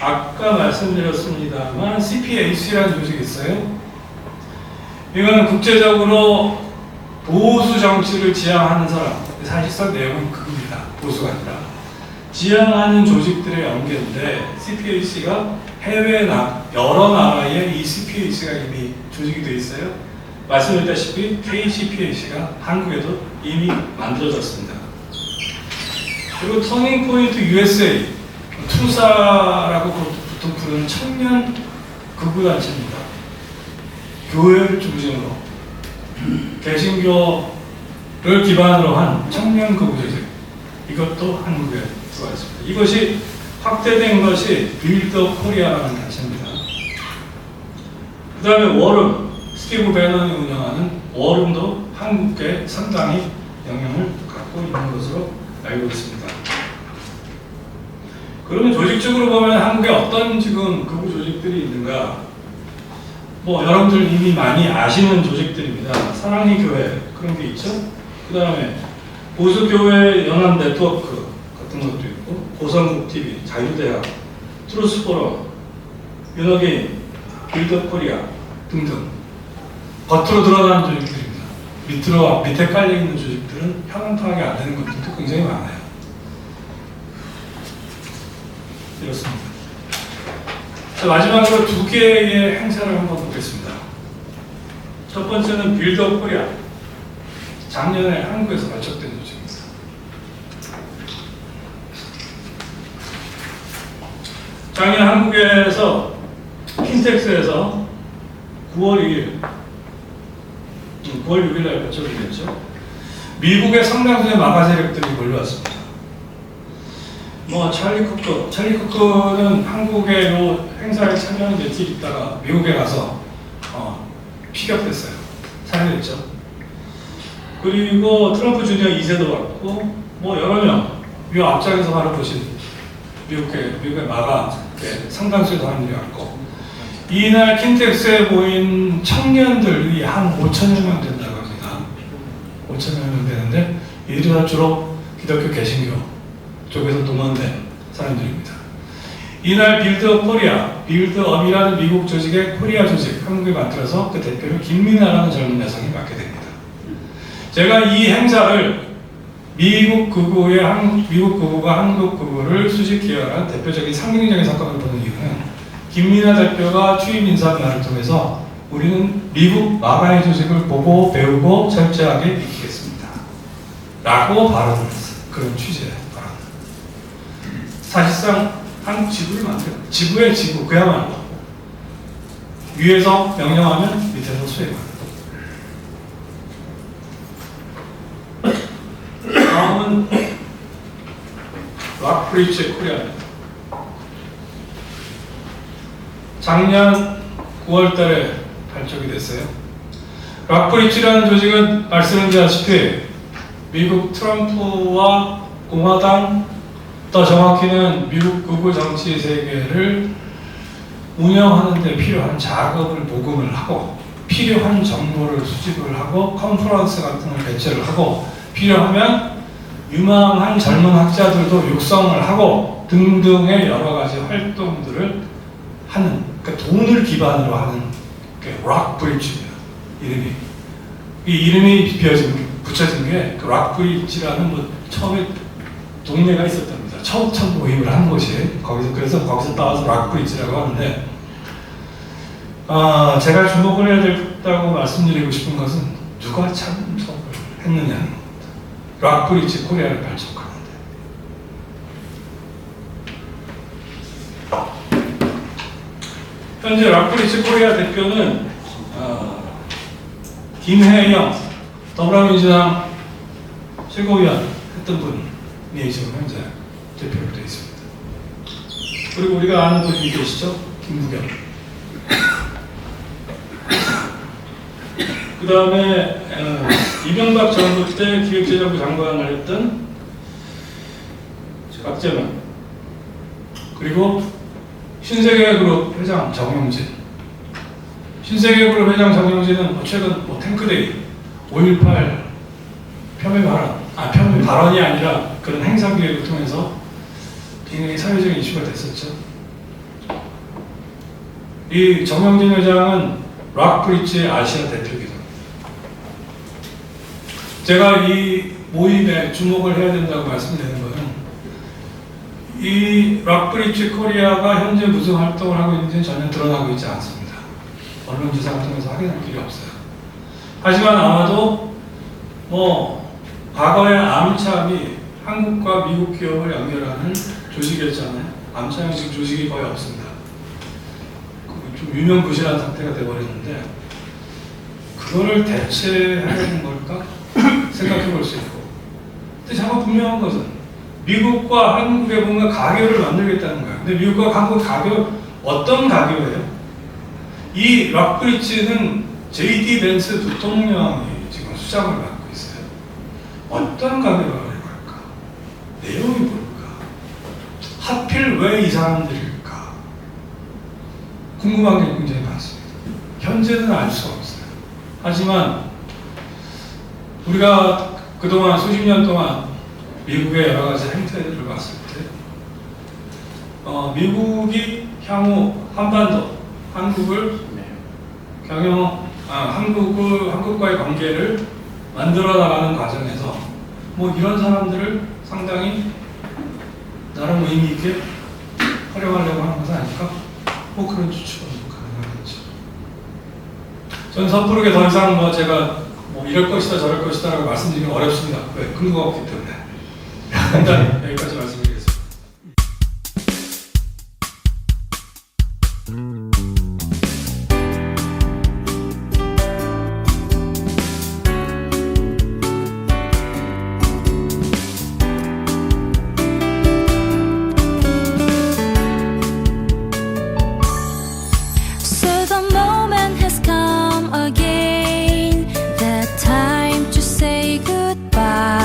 아까 말씀드렸습니다만 CPAC라는 조직이 있어요. 이거는 국제적으로 보수 정치를 지향하는 사람, 사실상 내용은 극우입니다. 보수가 아니라 지향하는 조직들의 연계인데, CPAC가 해외 여러 나라에 이 CPAC가 이미 조직이 되어 있어요. 말씀드렸다시피 KCPAC가 한국에도 이미 만들어졌습니다. 그리고 터닝포인트 USA, 투사라고 보통 부르는 청년 극우단체입니다. 교회를 중심으로 개신교를 기반으로 한 청년 극우 조직, 이것도 한국에 들어와 있습니다. 이것이 확대된 것이 빌드업 코리아라는 단체입니다. 그 다음에 워름, 스티브 배넌이 운영하는 워름도 한국에 상당히 영향을 갖고 있는 것으로 알고 있습니다. 그러면 조직적으로 보면 한국에 어떤 지금 극우 조직들이 있는가? 여러분들 이미 많이 아시는 조직들입니다. 사랑의 교회 그런 게 있죠. 그 다음에 보수교회 연합 네트워크 같은 것도 있고, 고성국 TV, 자유대학, 트루스포럼, 윤어게인, 빌드업 코리아 등등 겉으로 드러나는 조직들입니다. 밑에 깔려 있는 조직들은 현황 파악이 안 되는 것들도 굉장히 많아요. 이렇습니다. 자, 마지막으로 두 개의 행사를 한번 보겠습니다. 첫 번째는 빌드업 코리아. 작년에 한국에서 발족된 조직입니다. 작년 한국에서 킨텍스에서 9월 6일 날 발족이 됐죠. 미국의 상당수의 마가 세력들이 몰려왔습니다. 찰리 쿠크는 한국의 요 행사에 참여한 며칠 있다가 미국에 가서 피격됐어요. 살해됐죠. 그리고 트럼프 주니어 2세도 왔고 여러 명 이 앞장에서 바로 보신 미국의 마가 상당수의 사람들이 왔고, 이날 킨텍스에 모인 청년들이 한 5천여 명 된다고 합니다. 5천여 명 되는데 이들이 다 주로 기독교 개신교 쪽에서 동원된 사람들입니다. 이날 빌드업 코리아, 빌드업이라는 미국 조직의 코리아 조직, 한국에 만들어서 그 대표를 김민아라는 젊은 여성이 맡게 됩니다. 제가 이 행사를 미국 극우가 한국 극우를 수직 기여한 대표적인 상징적인 사건을 보는 이유는 김민아 대표가 취임 인사말을 통해서 우리는 미국 마가의 조직을 보고 배우고 철저하게 익히겠습니다. 라고 발언을 했어요. 그런 취지의 발언. 사실상 한국 지구를 만들어요. 지구의 지구, 그야말로. 위에서 명령하면 밑에서 수행하는. 다음은 락브리치 코리아입니다. 작년 9월 달에 발족이 됐어요. 락브리치라는 조직은 말씀드렸다시피 미국 트럼프와 공화당, 더 정확히는 미국 극우 정치 세계를 운영하는 데 필요한 자금을 모금을 하고, 필요한 정보를 수집을 하고, 컨퍼런스 같은 걸 개최를 하고, 필요하면 유망한 젊은 학자들도 육성을 하고 등등의 여러 가지 활동들을 하는, 그러니까 돈을 기반으로 하는 게 락브리지입니다. 이 이름이 붙여진 게 그 락브리지라는 뭐 처음에 동네가 있었답니다. 처음 모임을 한 곳이 그래서 거기서 따와서 락브리지라고 하는데, 제가 주목을 해야 된다고 말씀드리고 싶은 것은 누가 참석을 했느냐는 겁니다. 락브리지 코리아를 발족하는데 현재 락브리지 코리아 대표는 김혜영 더불어민주당 최고위원 했던 분이 지금 현재 대표로 되어 있습니다. 그리고 우리가 아는 분이 계시죠? 김부겸. 그 다음에 이명박 정부 때 기획재정부 장관을 했던 박재만, 그리고 신세계그룹 회장 정용진. 신세계그룹 회장 정용진은 최근 탱크데이 5.18 폄훼 발언이 아니라 그런 행사 기획을 통해서 굉장히 사회적인 이슈가 됐었죠. 이 정용진 회장은 락브리지의 아시아 대표이기도 합니다. 제가 이 모임에 주목을 해야 된다고 말씀드리는 것은, 이 락브리지 코리아가 현재 무슨 활동을 하고 있는지는 전혀 드러나고 있지 않습니다. 언론 조사를 통해서 확인할 필요 없어요. 하지만 아마도 과거의 암참이 한국과 미국 기업을 연결하는 조직이었잖아요. 암참이 지금 조직이 거의 없습니다. 좀 유명무실한 상태가 되어버렸는데, 그거를 대체하려는 걸까 생각해 볼 수 있고, 근데 정말 분명한 것은 미국과 한국의 뭔가 가교를 만들겠다는 거예요. 근데 미국과 한국 가교, 어떤 가교예요? 이 락브리지는 J.D. 벤스 부통령이 지금 수장을 맡고 있어요. 어떤 가교가 될까? 내용이 뭘까? 하필 왜 이 사람들일까? 궁금한 게 굉장히 많습니다. 현재는 알 수 없어요. 하지만 우리가 그동안 수십 년 동안 미국의 여러 가지 행태들을 봤을 때, 미국이 향후 한반도, 한국과의 관계를 만들어 나가는 과정에서 이런 사람들을 상당히 나름 의미 있게 활용하려고 하는 것은 아닐까? 그런 추측은 가능하겠죠. 저는 섣부르게 더 이상 제가 이럴 것이다 저럴 것이다 라고 말씀드리기 어렵습니다. 왜? 근거가 없기 때문에. 일단 여기까지 말씀드리겠습니다. So the moment has come again, the time to say goodbye.